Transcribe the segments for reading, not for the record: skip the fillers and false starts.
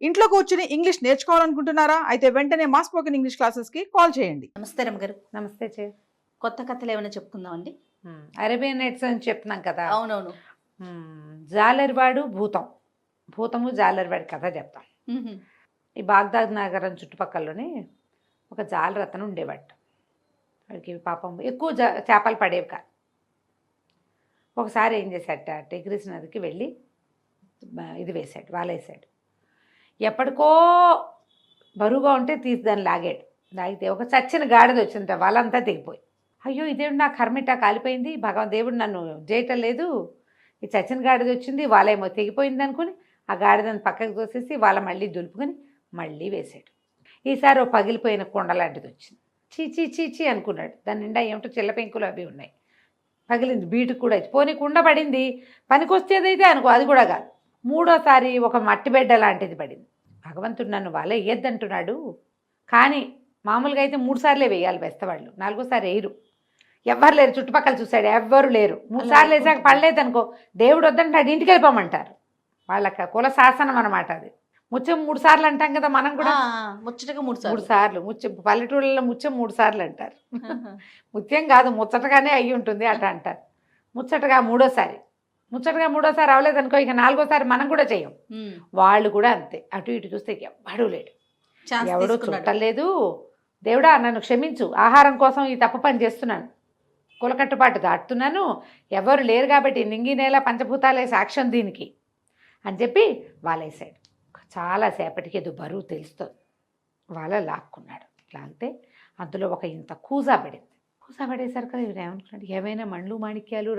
ఇంట్లో కూర్చుని ఇంగ్లీష్ నేర్చుకోవాలనుకుంటున్నారా? అయితే వెంటనే మా స్పోకెన్ ఇంగ్లీష్ క్లాసెస్‌కి కాల్ చేయండి. నమస్తే రమ్మగారు. నమస్తే చే కొత్త కథలు ఏమైనా చెప్పుకుందామండి? అరేబియన్ నైట్స్ అని చెప్తున్నాం కదా. అవునవును. జాలరివాడు భూతం, భూతము జాలరివాడి కథ చెప్తాం. ఈ బాగ్దాద్ నగరం చుట్టుపక్కలలోనే ఒక జాలరతను ఉండేవాడు. వాడికి పాపం ఎక్కువ చేపలు పడేవి కాదు. ఒకసారి ఏం చేశాట, టెగ్రిస్ నదికి వెళ్ళి ఇది వేశాడు, వాలేసాడు. ఎప్పటికో బరువుగా ఉంటే తీసి దాన్ని లాగాడు. లాగితే ఒక చచ్చిన గాడిద వచ్చిందంట, వాళ్ళంతా తెగిపోయి. అయ్యో ఇదేమిటి నా కర్మిట కాలిపోయింది, దేవుడు నన్ను చేయటం లేదు, ఈ చచ్చిన గాడిద వచ్చింది, వాళ్ళేమో తెగిపోయింది అనుకుని ఆ గాడిదని పక్కకు తోసేసి వాళ్ళ మళ్ళీ దులుపుకొని మళ్ళీ వేశాడు. ఈసారి ఓ పగిలిపోయిన కుండ లాంటిది వచ్చింది. చీ చీ చీ అనుకున్నాడు. దాని నిండా ఏమిటో చిల్లపెంకులు అవి ఉన్నాయి. పగిలింది, బీటుకు కూడా వచ్చి పోనీ కుండ పడింది, పనికొచ్చేదైతే అనుకో, అది కూడా కాదు. మూడోసారి ఒక మట్టి బిడ్డ లాంటిది పడింది. భగవంతుడు నన్ను వాళ్ళే వేయద్దంటున్నాడు, కానీ మామూలుగా అయితే 3 సార్లే వేయాలి బెస్తవాళ్ళు, 4గోసారి వేయరు. ఎవ్వరు లేరు, చుట్టుపక్కల చూశాడు ఎవ్వరు లేరు. 3 సార్లు వేసాక పడలేదనుకో దేవుడు వద్దంటాడు, ఇంటికి వెళ్ళిపోమంటారు. వాళ్ళకి కుల శాసనం అనమాట అది. ముత్యం 3 సార్లు అంటాం కదా మనం కూడా. ముచ్చటగా 3 సార్లు ముత్యం, పల్లెటూళ్ళలో ముత్యం 3 సార్లు అంటారు. ముత్యం కాదు, ముచ్చటగానే అయ్యి ఉంటుంది అట్లా అంటారు. ముచ్చటగా మూడోసారి అవ్వలేదనుకో, ఇక 4గోసారి మనం కూడా చెయ్యం. వాళ్ళు కూడా అంతే, అటు ఇటు చూస్తే ఎవ్వడూ లేడు, ఎవడూ చుట్టలేదు. దేవుడా నన్ను క్షమించు, ఆహారం కోసం ఈ తప్పు పని చేస్తున్నాను, కులకట్టుబాటు దాటుతున్నాను, ఎవరు లేరు కాబట్టి నింగి నేల పంచభూతాలే సాక్ష్యం దీనికి అని చెప్పి వాళ్ళేసాడు. చాలాసేపటికి ఏదో బరువు తెలుస్తుంది. వాళ్ళ లాక్కున్నాడు. లాగితే అందులో ఒక ఇంత కూజా పడింది. కూజా పడేసరికి ఏమనుకున్నాడు, ఏమైనా మండ్లు మాణిక్యాలు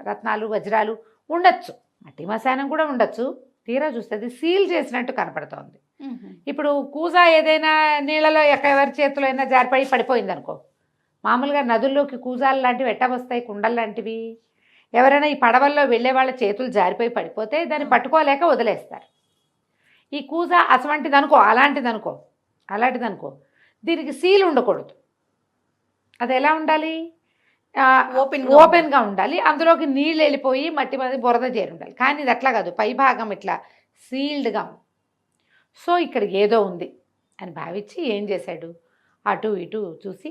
రత్నాలు వజ్రాలు ఉండొచ్చు, మట్టి మశానం కూడా ఉండొచ్చు. తీరా చూస్తే అది సీల్ చేసినట్టు కనపడుతోంది. ఇప్పుడు కూజా ఏదైనా నీళ్ళలో ఎవరి చేతిలో అయినా జారిపడి పడిపోయింది అనుకో, మామూలుగా నదుల్లోకి కూజాలు లాంటివి ఎట్టా వస్తాయి, కుండలు లాంటివి. ఎవరైనా ఈ పడవల్లో వెళ్ళే వాళ్ళ చేతులు జారిపోయి పడిపోతే దాన్ని పట్టుకోలేక వదిలేస్తారు. ఈ కూజా అలాంటిదనుకో, దీనికి సీల్ ఉండకూడదు. అది ఎలా ఉండాలి, ఓపెన్గా ఉండాలి, అందులోకి నీళ్ళు వెళ్ళిపోయి మట్టి మీద బురద చేరి ఉండాలి. కానీ ఇది అట్లా కాదు, పై భాగం ఇట్లా సీల్డ్గా. సో ఇక్కడ ఏదో ఉంది అని భావించి ఏం చేశాడు, అటు ఇటు చూసి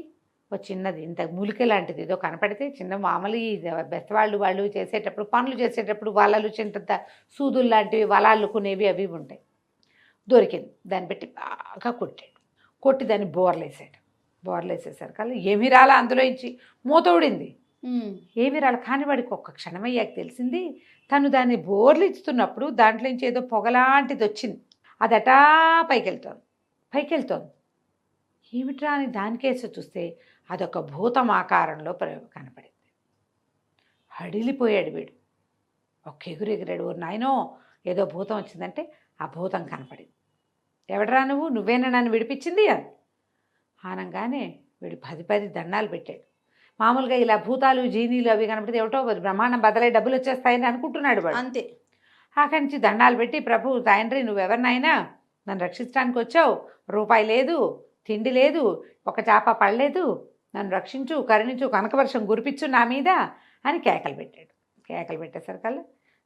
ఒక చిన్నది ఇంత మూలిక లాంటిది ఏదో కనపడితే, చిన్న మామూలు ఈ బెస్తవాళ్ళు చేసేటప్పుడు పనులు చేసేటప్పుడు వలలు చింత సూదులు లాంటివి వలాళ్ళుకునేవి అవి ఉంటాయి. దొరికింది, దాన్ని పెట్టి బాగా కొట్టి దాన్ని బోర్లేసేసరికి ఏమి రాలా, అందులో ఇచ్చి మూత ఊడింది. ఏమి రాల, కానీ వాడికి ఒక్క క్షణమయ్యాక తెలిసింది, తను దాన్ని బోర్లు ఇస్తున్నప్పుడు దాంట్లో నుంచి ఏదో పొగలాంటిది వచ్చింది. అదటా పైకి వెళ్తోంది. ఏమిట్రా అని దానికేసి చూస్తే అదొక భూతం ఆకారంలో కనపడింది. హడిలిపోయాడు వీడు, ఒక్క ఎగురెగిరాడు. ఓ నాయనో ఏదో భూతం వచ్చిందంటే ఆ భూతం కనపడింది. ఎవడరా నువ్వేనా నన్ను విడిపించింది అని ఆనంగానే వీడు 10 దండాలు పెట్టాడు. మామూలుగా ఇలా భూతాలు జీనీలు అవి కనపడితే ఏమిటో బ్రహ్మాండం బదలై డబ్బులు వచ్చేస్తాయని అనుకుంటున్నాడు వాడు. అంతే. అక్కడి నుంచి దండాలు పెట్టి, ప్రభు తండ్రి నువ్వెవరినైనా నన్ను రక్షించడానికి వచ్చావు, రూపాయి లేదు, తిండి లేదు, ఒక చేప పడలేదు, నన్ను రక్షించు, కరుణించు, కనకవర్షం కురిపించు నా మీద అని కేకలు పెట్టాడు. కేకలు పెట్టేసరికల్లా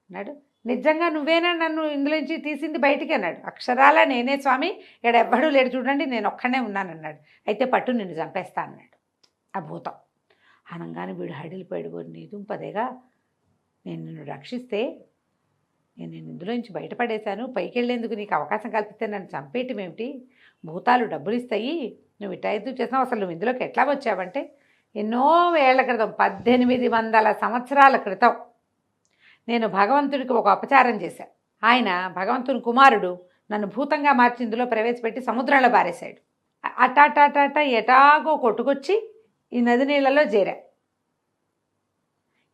అన్నాడు, నిజంగా నువ్వేనా నన్ను ఇందులోంచి తీసింది బయటికి అన్నాడు. అక్షరాల నేనే స్వామి, ఇక్కడ ఎవ్వడూ లేడు చూడండి, నేను ఒక్కనే ఉన్నానన్నాడు. అయితే పట్టు నిన్ను చంపేస్తా అన్నాడు ఆ భూతం. అనగానే వీడు హడిలిపోయాడు. నీ దుంపదేగా, నేను నిన్ను రక్షిస్తే నేను ఇందులోంచి బయటపడేశాను, పైకి వెళ్ళేందుకు నీకు అవకాశం కల్పిస్తే నన్ను చంపేయటం ఏమిటి, భూతాలు డబ్బులు ఇస్తాయి, నువ్వు ఇట్లా ఎందుకు చేసినావు, అసలు నువ్వు ఇందులోకి ఎట్లా వచ్చావంటే, ఎన్నో ఏళ్ల క్రితం 1800 సంవత్సరాల క్రితం నేను భగవంతుడికి ఒక అపచారం చేశాను. ఆయన భగవంతుని కుమారుడు నన్ను భూతంగా మార్చి ఇందులో ప్రవేశపెట్టి సముద్రంలో బారేశాడు. అటాటాటాట ఎటాగో కొట్టుకొచ్చి ఈ నది నీళ్ళలో చేరా.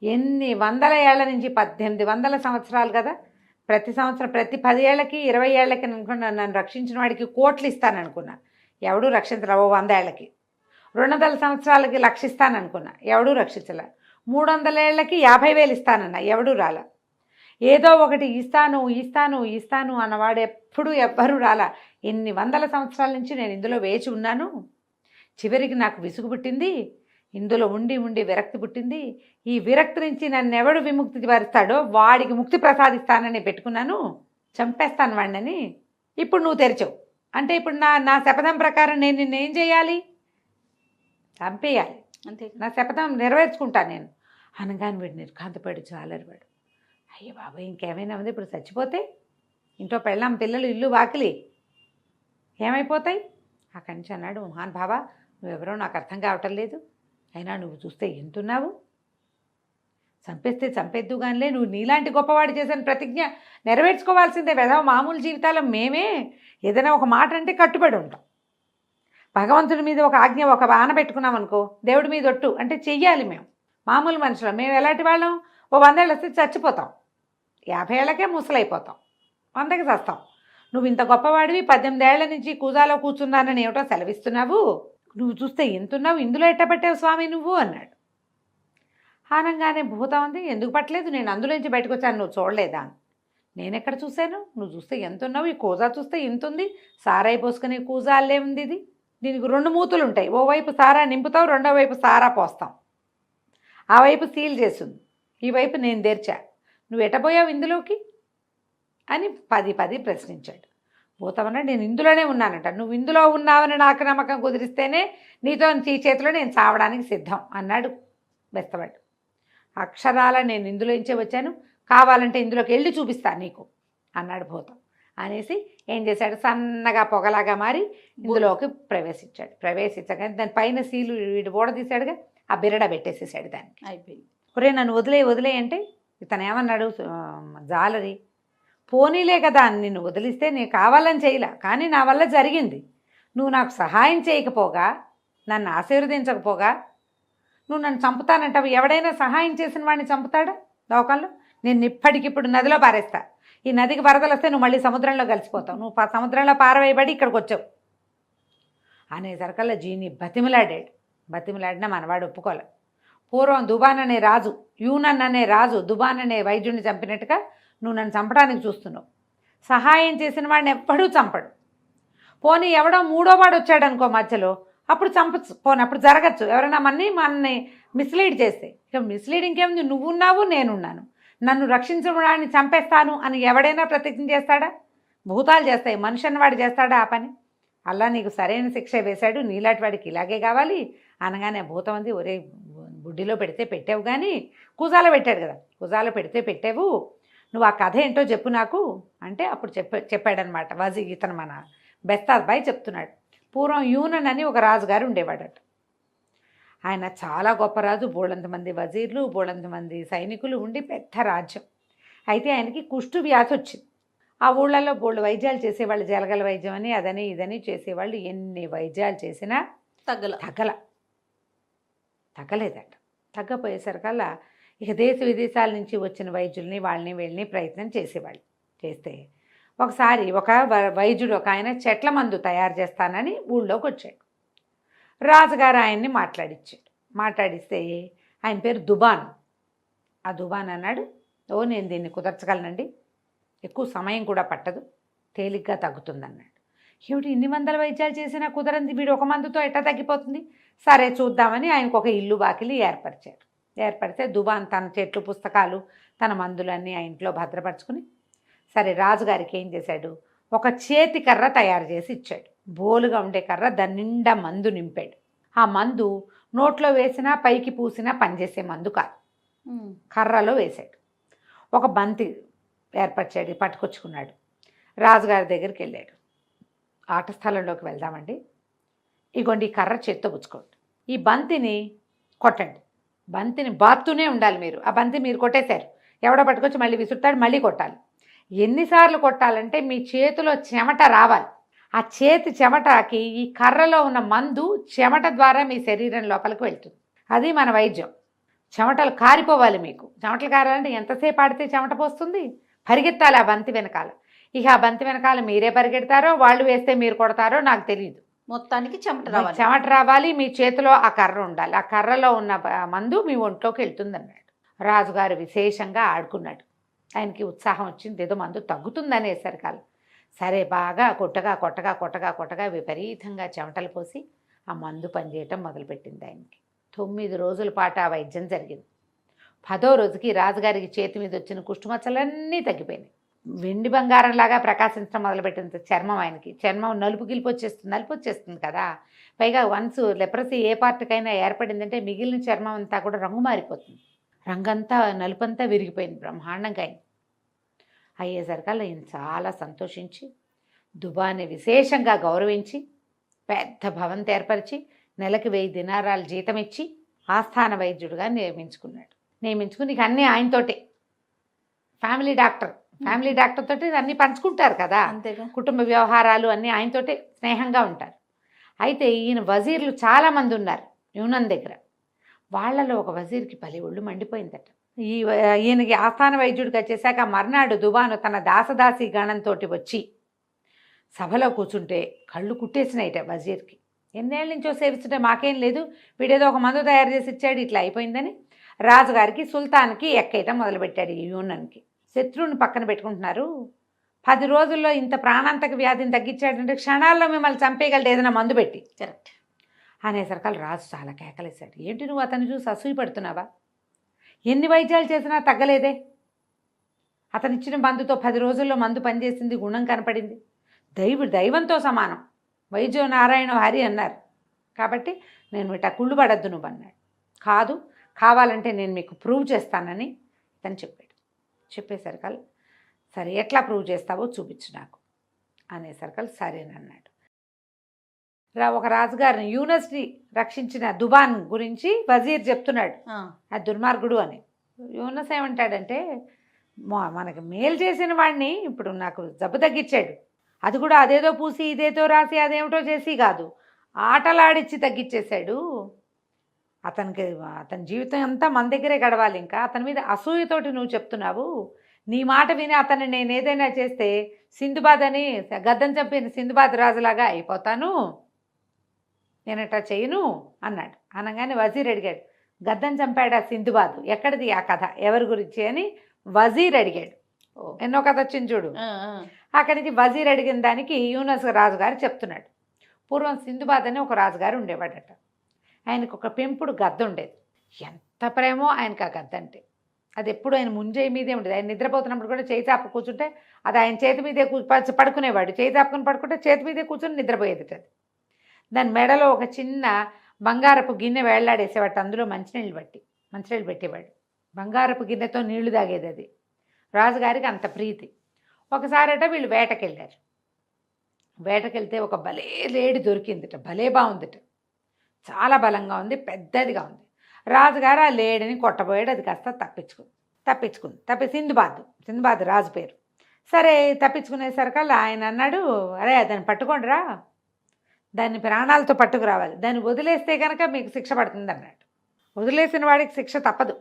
ఎన్ని వందల ఏళ్ల నుంచి, 1800 సంవత్సరాలు కదా, ప్రతి సంవత్సరం ప్రతి 10 ఏళ్ళకి 20 ఏళ్ళకి అనుకున్నా నన్ను రక్షించిన వాడికి కోట్లు ఇస్తాననుకున్నా, ఎవడూ రక్షించరా. 100 ఏళ్ళకి 200 సంవత్సరాలకి 1,00,000 ఇస్తాననుకున్నా, ఎవడూ రక్షించలే. 300 ఏళ్ళకి 50,000 ఇస్తానన్నా, ఎవడూ రాలా. ఏదో ఒకటి ఇస్తాను అన్నవాడు ఎవ్వరూ రాలా. ఎన్ని వందల సంవత్సరాల నుంచి నేను ఇందులో వేచి ఉన్నాను. చివరికి నాకు విసుగు పుట్టింది, ఇందులో ఉండి విరక్తి పుట్టింది. ఈ విరక్తి నుంచి నన్ను ఎవడు విముక్తి పరుస్తాడో వాడికి ముక్తి ప్రసాదిస్తానని పెట్టుకున్నాను, చంపేస్తాను వాడిని ఇప్పుడు నువ్వు తెరిచావు అంటే ఇప్పుడు నా శపథం ప్రకారం నేను నిన్నేం చేయాలి, చంపేయాలి. అంతే. నా శపథం నెరవేర్చుకుంటాను నేను అనగానే వీడు నిర్ఘాంతపడి చాలరివాడు. అయ్యో బాబా ఇంకేమైనా ఉంది, ఇప్పుడు చచ్చిపోతే ఇంట్లో పెళ్ళాం పిల్లలు ఇల్లు వాకిలి ఏమైపోతాయి. అక్కడి నుంచి అన్నాడు, మహాన్ బాబా నువ్వెవరో నాకు అర్థం కావటం లేదు, అయినా నువ్వు చూస్తే ఎంతున్నావు, చంపేస్తే చంపేద్దు కానిలే, నువ్వు నీలాంటి గొప్పవాడు చేసిన ప్రతిజ్ఞ నెరవేర్చుకోవాల్సిందే. వెధవ మామూలు జీవితాల్లో మేమే ఏదైనా ఒక మాట అంటే కట్టుబడి ఉంటాం. భగవంతుడి మీద ఒక ఆజ్ఞ ఒక బాణ పెట్టుకున్నాం అనుకో, దేవుడి మీద ఒట్టు అంటే చెయ్యాలి. మేము మామూలు మనుషులం. మేము ఎలాంటి వాళ్ళం, ఓ 100 ఏళ్ళు వస్తే చచ్చిపోతాం, 50 ఏళ్ళకే ముసలైపోతాం, 100కి చస్తాం. నువ్వు ఇంత గొప్పవాడివి 18 ఏళ్ల నుంచి కూజాలో కూర్చున్నానని ఏమిటో సెలవిస్తున్నావు, నువ్వు చూస్తే ఎంతున్నావు, ఇందులో ఎట్టబట్టావు స్వామి నువ్వు అన్నాడు. అనగానే భూతం ఉంది, ఎందుకు పట్టలేదు, నేను అందులోంచి బయటకు వచ్చాను, నువ్వు చూడలేదా అని. నేనెక్కడ చూశాను, నువ్వు చూస్తే ఎంతున్నావు, ఈ కూజా చూస్తే ఎంతుంది, సారాయి పోసుకునే కూజా అల్లే ఉంది ఇది. దీనికి 2 మూతులు ఉంటాయి, ఓవైపు సారా నింపుతావు, రెండో వైపు సారా పోస్తాం, ఆ వైపు సీల్ చేస్తుంది, ఈ వైపు నేను తెరిచా, నువ్వు ఎటపోయావు ఇందులోకి అని 10 ప్రశ్నించాడు. భూతమన్నాడు, నేను ఇందులోనే ఉన్నానంట, నువ్వు ఇందులో ఉన్నావని నాకు నమ్మకం కుదిరిస్తేనే నీతో ఈ చేతిలో నేను చావడానికి సిద్ధం అన్నాడు బెస్తవాడు. అక్షరాల నేను ఇందులోంచే వచ్చాను, కావాలంటే ఇందులోకి వెళ్ళి చూపిస్తాను నీకు అన్నాడు భూతం. అనేసి ఏం చేశాడు, సన్నగా పొగలాగా మారి ఇందులోకి ప్రవేశించాడు. ప్రవేశించగానే దాని పైన సీలు వీడు ఓడదీశాడుగా, ఆ బిరడ పెట్టేసేసాడు దానికి. అయిపోయింది. ఒరే నన్ను వదిలే అంటే ఇతను ఏమన్నాడు, జాలరి పోనీలే కదా, నిన్ను వదిలిస్తే నేను కావాలని చేయలే, కానీ నా వల్ల జరిగింది, నువ్వు నాకు సహాయం చేయకపోగా, నన్ను ఆశీర్వదించకపోగా నువ్వు నన్ను చంపుతానంటావు. ఎవడైనా సహాయం చేసిన వాడిని చంపుతాడా లోకంలో? నేను ఇప్పటికిప్పుడు నదిలో పారేస్తా, ఈ నదికి వరదలు వస్తే నువ్వు మళ్ళీ సముద్రంలో కలిసిపోతావు, నువ్వు సముద్రంలో పారవేయబడి ఇక్కడికి వచ్చావు అనేసరికల్లా జీని బతిమిలాడినా మనవాడు ఒప్పుకోలే. పూర్వం దుబాన్ అనే రాజు, యూనన్ అనే రాజు దుబాన్ అనే వైద్యుడిని చంపినట్టుగా నువ్వు నన్ను చంపడానికి చూస్తున్నావు. సహాయం చేసిన వాడిని ఎప్పుడూ చంపడు. పోనీ ఎవడో 3వ వాడు వచ్చాడు అనుకో మధ్యలో, అప్పుడు చంపచ్చు, పోనీ అప్పుడు జరగచ్చు, ఎవరైనా మనని మిస్లీడ్ చేస్తే. ఇక మిస్లీడ్ ఇంకేముంది, నువ్వున్నావు నేనున్నాను, నన్ను రక్షించడాన్ని చంపేస్తాను అని ఎవడైనా ప్రతిజ్ఞ చేస్తాడా? భూతాలు చేస్తాయి, మనిషి అన్నవాడు చేస్తాడా ఆ పని? అలా నీకు సరైన శిక్ష వేశాడు, నీలాంటి వాడికి ఇలాగే కావాలి అనగానే భూతం అంది, ఒరే బుడ్డిలో పెడితే పెట్టావు కానీ కుజాలో పెట్టాడు కదా, కుజాలో పెడితే పెట్టావు, నువ్వు ఆ కథ ఏంటో చెప్పు నాకు అంటే అప్పుడు చెప్పాడనమాట. ఇతను మన బెస్తాద్ బాయ్ చెప్తున్నాడు. పూర్వం యూనన్ అని ఒక రాజుగారు ఉండేవాడట. ఆయన చాలా గొప్ప రాజు, బోళంతమంది వజీర్లు, బోళంతమంది సైనికులు ఉండి పెద్ద రాజ్యం. అయితే ఆయనకి కుష్టు వ్యాధి వచ్చింది. ఆ ఊళ్ళల్లో బోళ్ళు వైద్యాలు చేసేవాళ్ళు, జలగల వైద్యం అని అదని ఇదని చేసేవాళ్ళు. ఎన్ని వైద్యాలు చేసినా తగ్గలేదట. తగ్గపోయేసరికల్లా ఇక దేశ విదేశాల నుంచి వచ్చిన వైద్యుల్ని వాళ్ళని వీళ్ళని ప్రయత్నం చేసేవాళ్ళు. చేస్తే ఒకసారి ఒక వైద్యుడు ఒక ఆయన చెట్ల మందు తయారు చేస్తానని ఊళ్ళోకి వచ్చాడు. రాజుగారు ఆయన్ని మాట్లాడిస్తే ఆయన పేరు దుబాన్. ఆ దుబాన్ అన్నాడు, నేను దీన్ని కుదర్చగలనండి, ఎక్కువ సమయం కూడా పట్టదు, తేలిగ్గా తగ్గుతుందన్నాడు. ఏమిటి ఇన్ని వందల వైద్యాలు చేసినా కుదరంది, వీడు ఒక మందుతో ఎట్లా తగ్గిపోతుంది? సరే చూద్దామని ఆయనకు ఒక ఇల్లు వాకిలి ఏర్పడితే దుబాన్ తన చెట్లు పుస్తకాలు తన మందులన్నీ ఆ ఇంట్లో భద్రపరుచుకుని, సరే రాజుగారికి ఏం చేశాడు, ఒక చేతి కర్ర తయారు చేసి ఇచ్చాడు. బోలుగా ఉండే కర్ర, దాని నిండా మందు నింపాడు. ఆ మందు నోట్లో వేసినా పైకి పూసినా పనిచేసే మందు కాదు, కర్రలో వేశాడు. ఒక బంతి ఏర్పరిచాడు, పట్టుకొచ్చుకున్నాడు. రాజుగారి దగ్గరికి వెళ్ళాడు. ఆట స్థలంలోకి వెళ్దామండి, ఇగోండి ఈ కర్ర చేత్తో పుచ్చుకోండి, ఈ బంతిని కొట్టండి, బంతిని బాత్తూనే ఉండాలి మీరు. ఆ బంతి మీరు కొట్టేశారు, ఎవడో పట్టుకొచ్చి మళ్ళీ విసురుతాడు, మళ్ళీ కొట్టాలి. ఎన్నిసార్లు కొట్టాలంటే మీ చేతిలో చెమట రావాలి. ఆ చేతి చెమటకి ఈ కర్రలో ఉన్న మందు చెమట ద్వారా మీ శరీరం లోపలికి వెళ్తుంది. అది మన వైద్యం. చెమటలు కారిపోవాలి మీకు. చెమటలు కారాలంటే ఎంతసేపు ఆడితే చెమట పోస్తుంది? పరిగెత్తాలి ఆ బంతి వెనకాల. ఇక ఆ బంతి వెనకాల మీరే పరిగెడతారో వాళ్ళు వేస్తే మీరు కొడతారో నాకు తెలియదు, మొత్తానికి చెమట రావాలి, మీ చేతిలో ఆ కర్ర ఉండాలి, ఆ కర్రలో ఉన్న మందు మీ ఒంట్లోకి వెళ్తుంది అన్నాడు. రాజుగారు విశేషంగా ఆడుకున్నాడు. ఆయనకి ఉత్సాహం వచ్చింది, ఏదో మందు తగ్గుతుందనేసరికాలు. సరే బాగా కొట్టగా విపరీతంగా చెమటలు పోసి ఆ మందు పనిచేయటం మొదలుపెట్టింది ఆయనకి. 9 రోజుల పాటు ఆ వైద్యం జరిగింది. 10వ రోజుకి రాజుగారికి చేతి మీద వచ్చిన కుష్టుమచ్చలన్నీ తగ్గిపోయినాయి. వెండి బంగారం లాగా ప్రకాశించడం మొదలుపెట్టింది చర్మం. ఆయనకి చర్మం నలుపు గిలుపు వచ్చేస్తుంది కదా. పైగా వన్స్ లెప్రసీ ఏ పార్ట్కైనా ఏర్పడిందంటే మిగిలిన చర్మం అంతా కూడా రంగు మారిపోతుంది. రంగంతా నలుపంతా విరిగిపోయింది బ్రహ్మాండంగా. ఆయన అయ్యేసరికల్లా ఈయన చాలా సంతోషించి దుబాని విశేషంగా గౌరవించి పెద్ద భవంతి ఏర్పరిచి నెలకి 1000 దినారాలు జీతం ఇచ్చి ఆస్థాన వైద్యుడిగా నియమించుకుని ఇక అన్నీ ఆయనతోటే. ఫ్యామిలీ డాక్టర్ తోటి అన్నీ పంచుకుంటారు కదా, అంతేగా. కుటుంబ వ్యవహారాలు అన్నీ ఆయనతోటే స్నేహంగా ఉంటారు. అయితే ఈయన వజీర్లు చాలామంది ఉన్నారు యూనన్ దగ్గర. వాళ్ళలో ఒక వజీర్కి పలి ఒళ్ళు మండిపోయిందట. ఈయనకి ఆస్థాన వైద్యుడికి వచ్చేసాక మర్నాడు దుబాను తన దాసదాసి గణంతో వచ్చి సభలో కూర్చుంటే కళ్ళు కుట్టేసినాయిట వజీర్కి. ఎన్నేళ్ళ నుంచో సేవిస్తుంటే మాకేం లేదు, వీడేదో ఒక మందు తయారు చేసి ఇచ్చాడు, ఇట్లా అయిపోయిందని రాజుగారికి సుల్తాన్కి ఎక్కేయటం మొదలుపెట్టాడు. ఈ యూనన్కి శత్రువుని పక్కన పెట్టుకుంటున్నారు, 10 రోజుల్లో ఇంత ప్రాణాంతక వ్యాధిని తగ్గించాడంటే క్షణాల్లో మిమ్మల్ని చంపేయగలడు ఏదైనా మందు పెట్టి. కరెక్ట్ అనేసరికల్ రాజు చాలా కేకలేశాడు. ఏంటి నువ్వు అతన్ని చూసి అసూయ పడుతున్నావా? ఎన్ని వైద్యాలు చేసినా తగ్గలేదే. అతనిచ్చిన మందుతో 10 రోజుల్లో మందు పనిచేసింది, గుణం కనపడింది. దైవంతో సమానం, వైద్యో నారాయణ హరి అన్నారు. కాబట్టి నేను ఇట్టా కుళ్ళు పడద్దు నువ్వు అన్నాడు. కాదు, కావాలంటే నేను మీకు ప్రూవ్ చేస్తానని తను చెప్పేసరికల్ సరే ఎట్లా ప్రూవ్ చేస్తావో చూపించు నాకు అనేసరికల్ సరేనన్నాడు. ఒక రాజుగారిని యూనస్ని రక్షించిన దుబాన్ గురించి వజీర్ చెప్తున్నాడు, ఆ దుర్మార్గుడు అని. యూనస్ ఏమంటాడంటే, మనకు మేలు చేసిన వాడిని ఇప్పుడు నాకు జబ్బు తగ్గించాడు, అది కూడా అదేదో పూసి ఇదేదో రాసి అదేమిటో చేసి కాదు, ఆటలాడిచ్చి తగ్గించేశాడు. అతని జీవితం అంతా మన దగ్గరే గడవాలి, ఇంకా అతని మీద అసూయతోటి నువ్వు చెప్తున్నావు. నీ మాట విని అతన్ని నేను ఏదైనా చేస్తే సింధుబాద్ అని గద్దం చంపిన సింధుబాద్ రాజులాగా అయిపోతాను, నేను ఇట్లా చేయను అన్నాడు. అనగానే వజీర్ అడిగాడు, గద్దం చంపాడా సింధుబాద్, ఎక్కడిది ఆ కథ, ఎవరి గురించి అని వజీర్ అడిగాడు. ఎన్నో కథ వచ్చింది చూడు. అక్కడి నుంచి వజీర్ అడిగిన దానికి యూనస్ రాజుగారు చెప్తున్నాడు. పూర్వం సింధుబాద్ అని ఒక రాజుగారు ఉండేవాడట. ఆయనకు ఒక పెంపుడు గద్ద ఉండేది. ఎంత ప్రేమో ఆయనకు ఆ గద్ద అంటే. అది ఎప్పుడు ఆయన ముంజేయి మీదే ఉండేది. ఆయన నిద్రపోతున్నప్పుడు కూడా చేయి చాపు కూర్చుంటే అది ఆయన చేతి మీదే పడుకునేవాడు. చేయి చాపుకొని పడుకుంటే చేతి మీదే కూర్చొని నిద్రపోయేది. అది దాని మెడలో ఒక చిన్న బంగారపు గిన్నె వేళ్లాడేసేవాడు, అందులో మంచినీళ్ళు పెట్టేవాడు. బంగారపు గిన్నెతో నీళ్లు తాగేది అది. రాజుగారికి అంత ప్రీతి. ఒకసారట వీళ్ళు వేటకెళ్ళారు. వేటకెళ్తే ఒక భలే లేడి దొరికిందిట, భలే బాగుందిట, చాలా బలంగా ఉంది, పెద్దదిగా ఉంది. రాజుగారు ఆ లేడిని కొట్టబోయాడు, అది కాస్త తప్పించుకుంది. సింధుబాద్ రాజు పేరు. సరే తప్పించుకునేసరికల్లా ఆయన అన్నాడు, అరే దాన్ని పట్టుకోండిరా, దాన్ని ప్రాణాలతో పట్టుకురావాలి, దాన్ని వదిలేస్తే కనుక మీకు శిక్ష పడుతుంది అన్నాడు. వదిలేసిన వాడికి శిక్ష తప్పదు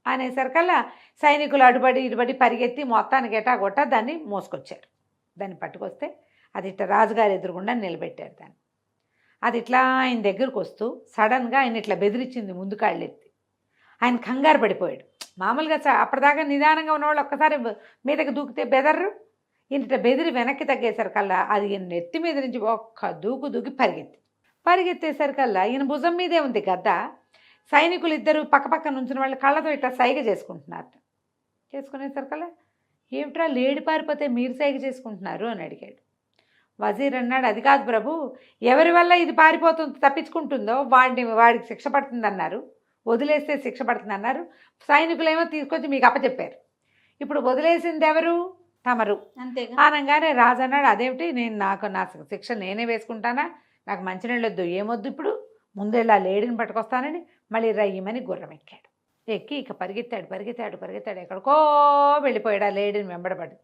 అనేసరికల్లా సైనికులు అటుబడి ఇటుబడి పరిగెత్తి మొత్తానికి ఎటాగొట్టా దాన్ని మోసుకొచ్చారు. దాన్ని పట్టుకొస్తే అది ఇట్లా రాజుగారి ఎదురుగుండా నిలబెట్టారు దాన్ని. అది ఇట్లా ఆయన దగ్గరకు వస్తూ సడన్గా ఆయన ఇట్లా బెదిరించింది ముందు కాళ్ళెత్తి. ఆయన కంగారు పడిపోయాడు. మామూలుగా అప్పటిదాకా నిదానంగా ఉన్నవాళ్ళు ఒక్కసారి మీదకి దూకితే బెదర్రు. ఈయన ఇట్లా బెదిరి వెనక్కి తగ్గేసరికల్లా అది ఈయన నెత్తి మీద నుంచి ఒక్క దూకి పరిగెత్తేసరికల్లా ఈయన భుజం మీదే ఉంది గద్ద. సైనికులు ఇద్దరు పక్కపక్క నుంచిన వాళ్ళు కళ్ళతో ఇట్లా సైగ చేసుకునేసరికల్లా ఏమిట్రా లేడి పారిపోతే మీరు సైగ చేసుకుంటున్నారు అని అడిగాడు. వజీర్ అన్నాడు, అది కాదు ప్రభు, ఎవరి వల్ల ఇది పారిపోతుంది తప్పించుకుంటుందో వాడికి శిక్ష పడుతుంది అన్నారు, వదిలేస్తే శిక్ష పడుతుంది అన్నారు. సైనికులేమో తీసుకొచ్చి మీకు అప్పచెప్పారు. ఇప్పుడు వదిలేసింది ఎవరు? తమరు అనగానే రాజు అన్నాడు, అదేమిటి, నా శిక్ష నేనే వేసుకుంటానా, నాకు మంచినీళ్ళు వద్దు, ఏమొద్దు, ఇప్పుడు ముందెళ్ళా లేడిని పట్టుకొస్తానని మళ్ళీ రయ్యమని గుర్రం ఎక్కాడు. ఎక్కి ఇక పరిగెత్తాడు, ఎక్కడికో వెళ్ళిపోయాడు. ఆ లేడిని వెంబడపడి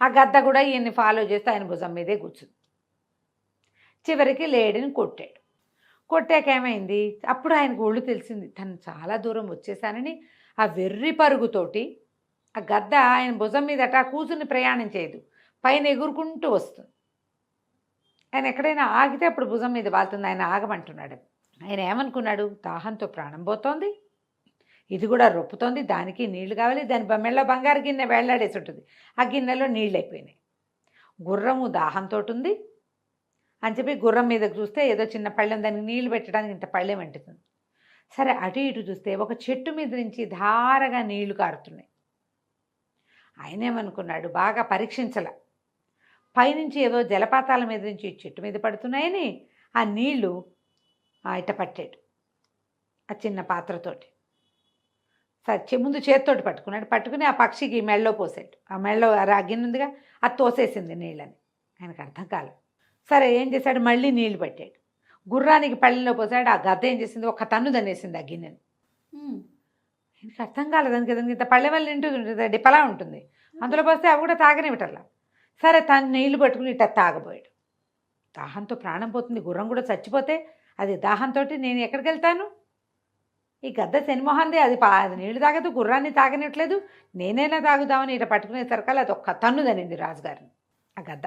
ఆ గద్ద కూడా ఈయన్ని ఫాలో చేస్తే ఆయన భుజం మీదే కూర్చుంది. చివరికి లేడిని కొట్టాక ఏమైంది, అప్పుడు ఆయనకు ఒళ్ళు తెలిసింది, తను చాలా దూరం వచ్చేసానని. ఆ వెర్రి పరుగుతోటి ఆ గద్ద ఆయన భుజం మీద అట్లా కూర్చుని ప్రయాణం చేయదు, పైన ఎగురుకుంటూ వస్తుంది. ఆయన ఎక్కడైనా ఆగితే అప్పుడు భుజం మీద వాళ్తుంది. ఆయన ఆగమంటున్నాడు. ఆయన ఏమనుకున్నాడు, దాహంతో ప్రాణం పోతోంది, ఇది కూడా రొప్పుతోంది, దానికి నీళ్లు కావాలి, దాని మెళ్ళ బంగారు గిన్నె వేళ్లాడేసి ఉంటుంది, ఆ గిన్నెలో నీళ్ళు అయిపోయినాయి. గుర్రము దాహంతో ఉంది అని చెప్పి గుర్రం మీద చూస్తే ఏదో చిన్న పళ్ళెం, దానికి నీళ్లు పెట్టడానికి ఇంత పళ్ళెం అంటుతుంది. సరే అటు ఇటు చూస్తే ఒక చెట్టు మీద నుంచి ధారగా నీళ్లు కారుతున్నాయి. ఆయనేమనుకున్నాడు, బాగా పరీక్షించాల, పైనుంచి ఏదో జలపాతాల మీద నుంచి చెట్టు మీద పడుతున్నాయని ఆ నీళ్లు ఇట పట్టాడు ఆ చిన్న పాత్రతోటి. సరే ముందు చేతితోటి పట్టుకున్నాడు, పట్టుకుని ఆ పక్షికి మెళ్ళలో పోసాడు. ఆ మెళ్ళలో గిన్నె అది తోసేసింది నీళ్ళని. ఆయనకు అర్థం కాలేదు. సరే ఏం చేశాడు, మళ్ళీ నీళ్లు పట్టాడు, గుర్రానికి పళ్ళెంలో పోసాడు. ఆ గద్ద ఏం చేసింది, ఒక తన్ను దన్నేసింది ఆ గిన్నెని. ఆయనకి అర్థం కాలేదు, దానికి ఇంత పళ్ళె వల్ల ఉంటుంది, డిపలా ఉంటుంది, అందులో పోస్తే అవి కూడా తాగనివ్వటల్లా. సరే తను నీళ్లు పట్టుకుని ఇట్లా తాగబోయాడు. దాహంతో ప్రాణం పోతుంది, గుర్రం కూడా చచ్చిపోతే అది దాహంతో నేను ఎక్కడికి వెళ్తాను, ఈ గద్ద శనిమోహంది, అది నీళ్లు తాగదు, గుర్రాన్ని తాగనివ్వట్లేదు, నేనైనా తాగుదామని ఇట్లా పట్టుకునేసరికల్లా అది ఒక్క తన్ను దనింది రాజుగారిని. ఆ గద్ద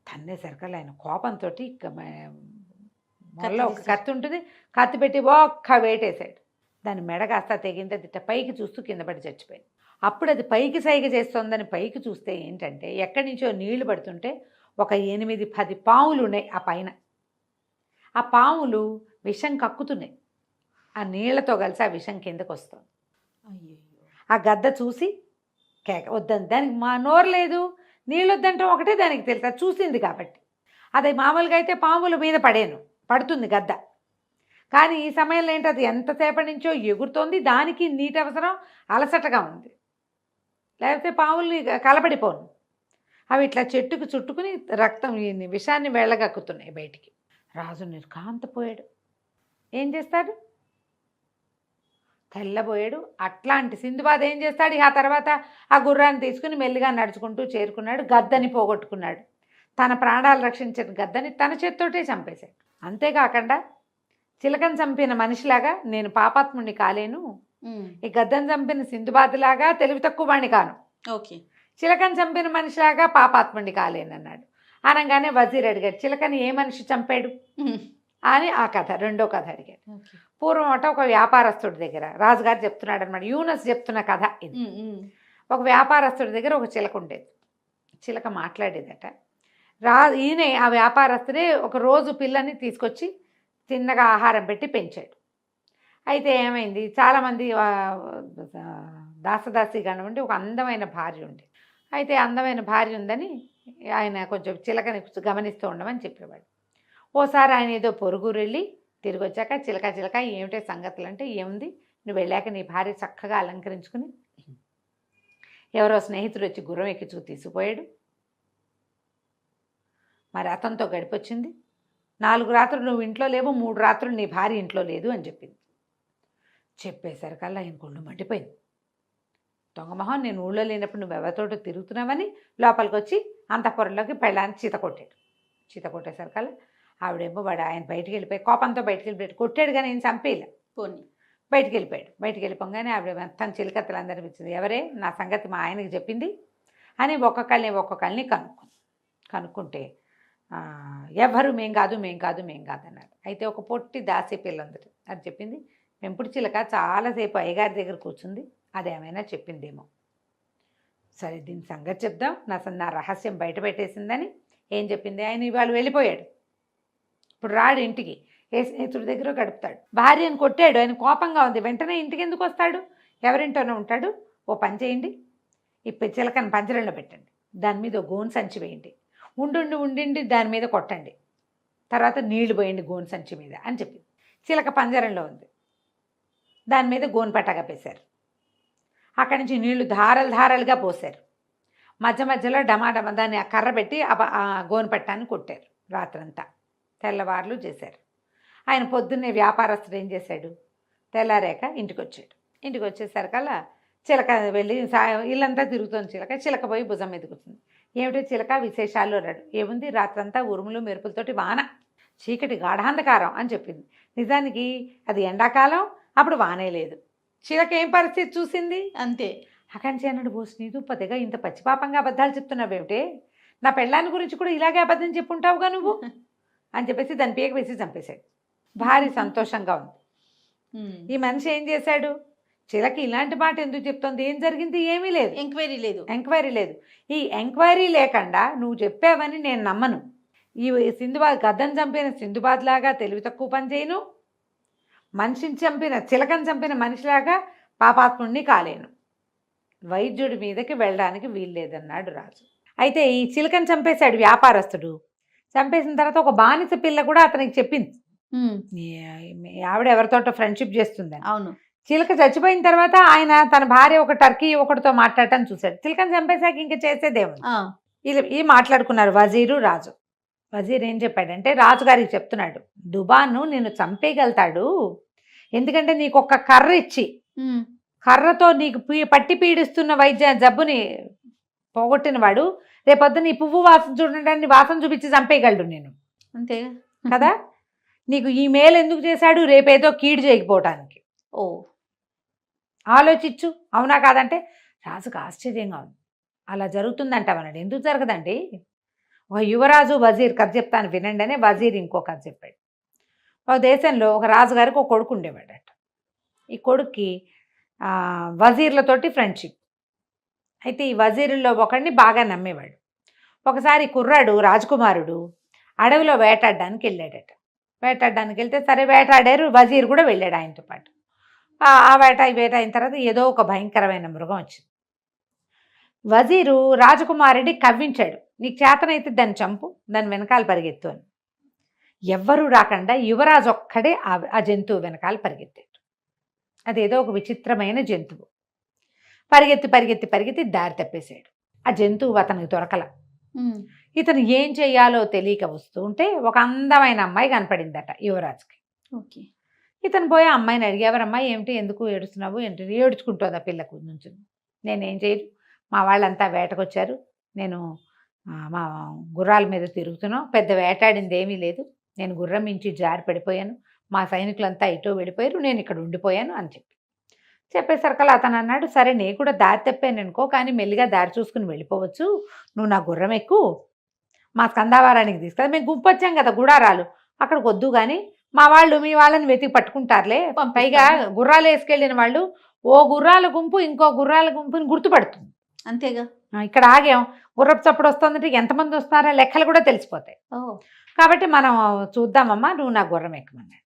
తన్నేసరికల్లా ఆయన కోపంతో మొదలో ఒక కత్తి ఉంటుంది, కత్తి పెట్టి ఒక్క వేటేశాడు. దాని మెడ కాస్త తెగింది, అది పైకి చూస్తూ కింద పడి చచ్చిపోయింది. అప్పుడు అది పైకి సైగ చేస్తోందని పైకి చూస్తే ఏంటంటే ఎక్కడి నుంచో నీళ్లు పడుతుంటే ఒక 8-10 పాములు ఉన్నాయి ఆ పైన. ఆ పాములు విషం కక్కుతున్నాయి, ఆ నీళ్లతో కలిసి ఆ విషం కిందకు వస్తుంది. ఆ గద్ద చూసి కేక వద్దని, దానికి మా నోరు లేదు, నీళ్ళు వద్దంటే ఒకటే దానికి తెలుసు, చూసింది కాబట్టి. అది మామూలుగా అయితే పాముల మీద పడుతుంది గద్ద, కానీ ఈ సమయంలో ఏంటి, అది ఎంతసేపటి నుంచో ఎగురుతోంది, దానికి నీటి అవసరం, అలసటగా ఉంది, లేకపోతే పాముల్ని కలబడిపోను. అవి ఇట్లా చెట్టుకు చుట్టుకుని రక్తం విషాన్ని వెళ్ళగక్కుతున్నాయి బయటికి. రాజు నిర్కాంతపోయాడు. ఏం చేస్తాడు, తెల్లబోయాడు. అట్లాంటి సింధుబాద్ ఏం చేస్తాడు, ఆ తర్వాత ఆ గుర్రాన్ని తీసుకుని మెల్లిగా నడుచుకుంటూ చేరుకున్నాడు, గద్దని పోగొట్టుకున్నాడు. తన ప్రాణాలు రక్షించిన గద్దని తన చేత్తోటే చంపేశాడు. అంతేకాకుండా చిలకని చంపిన మనిషిలాగా నేను పాపాత్ముడిని కాలేను, ఈ గద్దని చంపిన సింధుబాద్లాగా తెలివి తక్కువ వాడిని కాను, ఓకే, చిలకని చంపిన మనిషిలాగా పాపాత్ముడిని కాలేను అన్నాడు. అనగానే వజీర్ అడిగాడు, చిలకని ఏ మనిషి చంపాడు అని ఆ కథ, రెండో కథ అడిగాడు. పూర్వం అట ఒక వ్యాపారస్తుడి దగ్గర, రాజుగారు చెప్తున్నాడు అనమాట, యూనస్ చెప్తున్న కథ ఇది. ఒక వ్యాపారస్తుడి దగ్గర ఒక చిలక ఉండేది. చిలక మాట్లాడేదట. ఈయనే ఆ వ్యాపారస్తుడే ఒక రోజు పిల్లని తీసుకొచ్చి చిన్నగా ఆహారం పెట్టి పెంచాడు. అయితే ఏమైంది, చాలామంది దాసదాసి కానివ్వండి, ఒక అందమైన భార్య ఉంది. అయితే అందమైన భార్య ఉందని ఆయన కొంచెం చిలకని గమనిస్తూ ఉండమని చెప్పేవాడు. ఓసారి ఆయన ఏదో పొరుగురు వెళ్ళి తిరిగి వచ్చాక, చిలక ఏమిటే సంగతులు అంటే, ఏముంది, నువ్వు వెళ్ళాక నీ భార్య చక్కగా అలంకరించుకుని ఎవరో స్నేహితుడు వచ్చి గుర్రం ఎక్కి తీసుకుపోయాడు, మరి అతనితో గడిపొచ్చింది, 4 రాత్రులు నువ్వు ఇంట్లో లేవు, 3 రాత్రులు నీ భార్య ఇంట్లో లేదు అని చెప్పింది. చెప్పేసరికల్లా ఆయన గుండు మండిపోయింది. దొంగమొహం, నేను ఊళ్ళో లేనప్పుడు నువ్వు ఎవరితోటో తిరుగుతున్నావని లోపలికి వచ్చి అంతఃపురంలోకి పెళ్ళాన్ని చీత కొట్టాడు. చీత కొట్టేసరికల్లా ఆవిడేమో ఆయన బయటికి వెళ్ళిపోయి కోపంతో బయటికి వెళ్ళిపోయాడు. కొట్టాడు కానీ నేను చంపేలా, పోనీ బయటికి వెళ్ళిపోయాడు. బయటికి వెళ్ళిపోగానే ఆవిడ మొత్తం చిలకత్తలు అందరికీ ఇచ్చింది, ఎవరే నా సంగతి మా ఆయనకి చెప్పింది అని ఒక్కొక్కరిని కనుక్కుంటే ఎవరు మేం కాదు అన్నారు. అయితే ఒక పొట్టి దాసి పిల్ల ఉంది, అది చెప్పింది, పెంపుడు చిలక చాలాసేపు అయ్యగారి దగ్గర కూర్చుంది, అదేమైనా చెప్పిందేమో, సరే దీని సంగతి చెప్దాం, నా రహస్యం బయట పెట్టేసిందని. ఏం చెప్పింది, ఆయన ఇవాళ వెళ్ళిపోయాడు, ఇప్పుడు రాడు ఇంటికి, ఏ స్నేహితుడి దగ్గర గడుపుతాడు. భార్యను కొట్టాడు, ఆయన కోపంగా ఉంది, వెంటనే ఇంటికి ఎందుకు వస్తాడు, ఎవరింటోనే ఉంటాడు. ఓ పని చేయండి, ఈ చిలకను పంజరంలో పెట్టండి, దాని మీద గోను సంచి వేయండి, ఉండి దాని మీద కొట్టండి, తర్వాత నీళ్లు పోయండి గోను సంచి మీద అని చెప్పింది. చిలక పంజరంలో ఉంది, దాని మీద గోను పట్టగా పేశారు, అక్కడి నుంచి నీళ్లు ధారలుగా పోశారు, మధ్యలో డమాడమ దాన్ని ఆ కర్ర పెట్టి ఆ గోను పట్టాన్ని కొట్టారు. రాత్రంతా తెల్లవార్లు చేశారు. ఆయన పొద్దున్నే వ్యాపారస్తుడు ఏం చేశాడు, తెల్లారాక ఇంటికి వచ్చాడు. ఇంటికి వచ్చేసరికల్లా చిలక వెళ్ళి ఇల్లంతా తిరుగుతుంది. చిలక పోయి భుజం మీద కూర్చుంది. ఏమిటో చిలక విశేషాలు అన్నాడు. ఏముంది, రాత్రంతా ఉరుములు మెరుపులతోటి వాన, చీకటి గాఢాంధకారం అని చెప్పింది. నిజానికి అది ఎండాకాలం, అప్పుడు వానే లేదు. చిలక ఏం పరిస్థితి చూసింది అంతే. అక్కడి నుంచి అన్నాడు, బోస్ నీదు పదిగా ఇంత పచ్చిపాపంగా అబద్ధాలు చెప్తున్నావేమిటే, నా పెళ్ళాన్ని గురించి కూడా ఇలాగే అబద్ధం చెప్పుంటావుగా నువ్వు అని చెప్పేసి దాని పీక వేసి చంపేశాడు. భారీ సంతోషంగా ఉంది. ఈ మనిషి ఏం చేశాడు, చిలక ఇలాంటి మాట ఎందుకు చెప్తోంది, ఏం జరిగింది, ఏమీ లేదు, ఎంక్వైరీ లేదు. ఈ ఎంక్వైరీ లేకుండా నువ్వు చెప్పావని నేను నమ్మను. ఈ సింధుబాద్ గద్దను చంపిన సింధుబాద్ లాగా తెలివి తక్కువ పని చేయను, మనిషిని చంపిన చిలకను చంపిన మనిషిలాగా పాపాత్ముడిని కాలేను. వైద్యుడి మీదకి వెళ్ళడానికి వీల్లేదన్నాడు రాజు. అయితే ఈ చిలకని చంపేశాడు వ్యాపారస్తుడు. చంపేసిన తర్వాత ఒక బానిస పిల్ల కూడా అతనికి చెప్పింది, మీ ఆవిడ ఎవరితోటో ఫ్రెండ్షిప్ చేస్తుందని. అవును. చిలక చచ్చిపోయిన తర్వాత ఆయన తన భార్య ఒక టర్కీ ఒకటితో మాట్లాడటం చూశాడు. చిలకని చంపేశాక ఇంకా చేసేదేముంది. ఈ మాట్లాడుకున్నారు వజీరు రాజు. వజీర్ ఏం చెప్పాడంటే రాజుగారికి చెప్తున్నాడు, దుబాను నేను చంపేయగలుగుతాడు, ఎందుకంటే నీకు ఒక కర్ర ఇచ్చి కర్రతో నీకు పట్టి పీడిస్తున్న జబ్బుని పోగొట్టిన వాడు రేపొద్దు నీ పువ్వు వాసన చూడడానికి వాసన చూపించి చంపేయగలడు నేను, అంతే కదా. నీకు ఈ మేలు ఎందుకు చేశాడు, రేపేదో కీడు చేయకపోవటానికి. ఓ ఆలోచించు, అవునా కాదంటే రాజుకు ఆశ్చర్యంగా ఉంది. అలా జరుగుతుందంటామన్నాడు. ఎందుకు జరగదండి, ఒక యువరాజు వజీర్ కథ చెప్తాను వినండి అని వజీర్ ఇంకో కథ చెప్పాడు. ఒక దేశంలో ఒక రాజుగారికి ఒక కొడుకు ఉండేవాడట. ఈ కొడుక్కి వజీర్లతోటి ఫ్రెండ్షిప్. అయితే ఈ వజీరుల్లో ఒకడిని బాగా నమ్మేవాడు. ఒకసారి కుర్రాడు రాజకుమారుడు అడవిలో వేటాడడానికి వెళ్ళాడట. వేటాడడానికి వెళ్తే సరే వేటాడారు, వజీర్ కూడా వెళ్ళాడు ఆయనతో పాటు. ఆ వేట అయిన తర్వాత ఏదో ఒక భయంకరమైన మృగం వచ్చింది. వజీరు రాజకుమారుడిని కవ్వించాడు, నీకు చేతనైతే దాన్ని చంపు, దాని వెనకాల పరిగెత్తు అని. ఎవ్వరూ రాకుండా యువరాజు ఒక్కడే ఆ జంతువు వెనకాల పరిగెత్తాడు. అదేదో ఒక విచిత్రమైన జంతువు. పరిగెత్తి పరిగెత్తి పరిగెత్తి దారి తప్పేశాడు. ఆ జంతువు అతనికి దొరకల. ఇతను ఏం చెయ్యాలో తెలియక వస్తూ ఉంటే ఒక అందమైన అమ్మాయి కనపడిందట యువరాజుకి. ఓకే. ఇతను పోయి ఆ అమ్మాయిని అడిగి, ఎవరమ్మాయి ఏమిటి, ఎందుకు ఏడుస్తున్నావు, ఏంటి, ఏడుచుకుంటుంది ఆ పిల్లకు నుంచి. నేనేం చేయను, మా వాళ్ళంతా వేటకొచ్చారు, నేను మా గుర్రాల మీద తిరుగుతున్నాం, పెద్ద వేటాడింది ఏమీ లేదు, నేను గుర్రం మించి జారి పడిపోయాను, మా సైనికులంతా ఇటో వెళ్ళిపోయారు, నేను ఇక్కడ ఉండిపోయాను అని చెప్పేసరికల్లా అతను అన్నాడు, సరే నేను కూడా దారి తప్పాను అనుకో, కానీ మెల్లిగా దారి చూసుకుని వెళ్ళిపోవచ్చు, నువ్వు నా గుర్రం ఎక్కు, మా స్కందావారానికి తీసుకెళ్ళి, మేము గుంపు వచ్చాం కదా గుడారాలు, అక్కడికి వద్దు కానీ మా వాళ్ళు మీ వాళ్ళని వెతికి పట్టుకుంటారులే, పైగా గుర్రాలు వేసుకెళ్ళిన వాళ్ళు ఓ గుర్రాల గుంపు ఇంకో గుర్రాల గుంపుని గుర్తుపడుతుంది. అంతేగా, ఇక్కడ ఆగాం, గుర్రపు చప్పుడు వస్తుందంటే ఎంతమంది వస్తున్నారో లెక్కలు కూడా తెలిసిపోతాయి. కాబట్టి మనం చూద్దామమ్మా, నువ్వు నా గుర్రం ఎక్కమన్నాడు.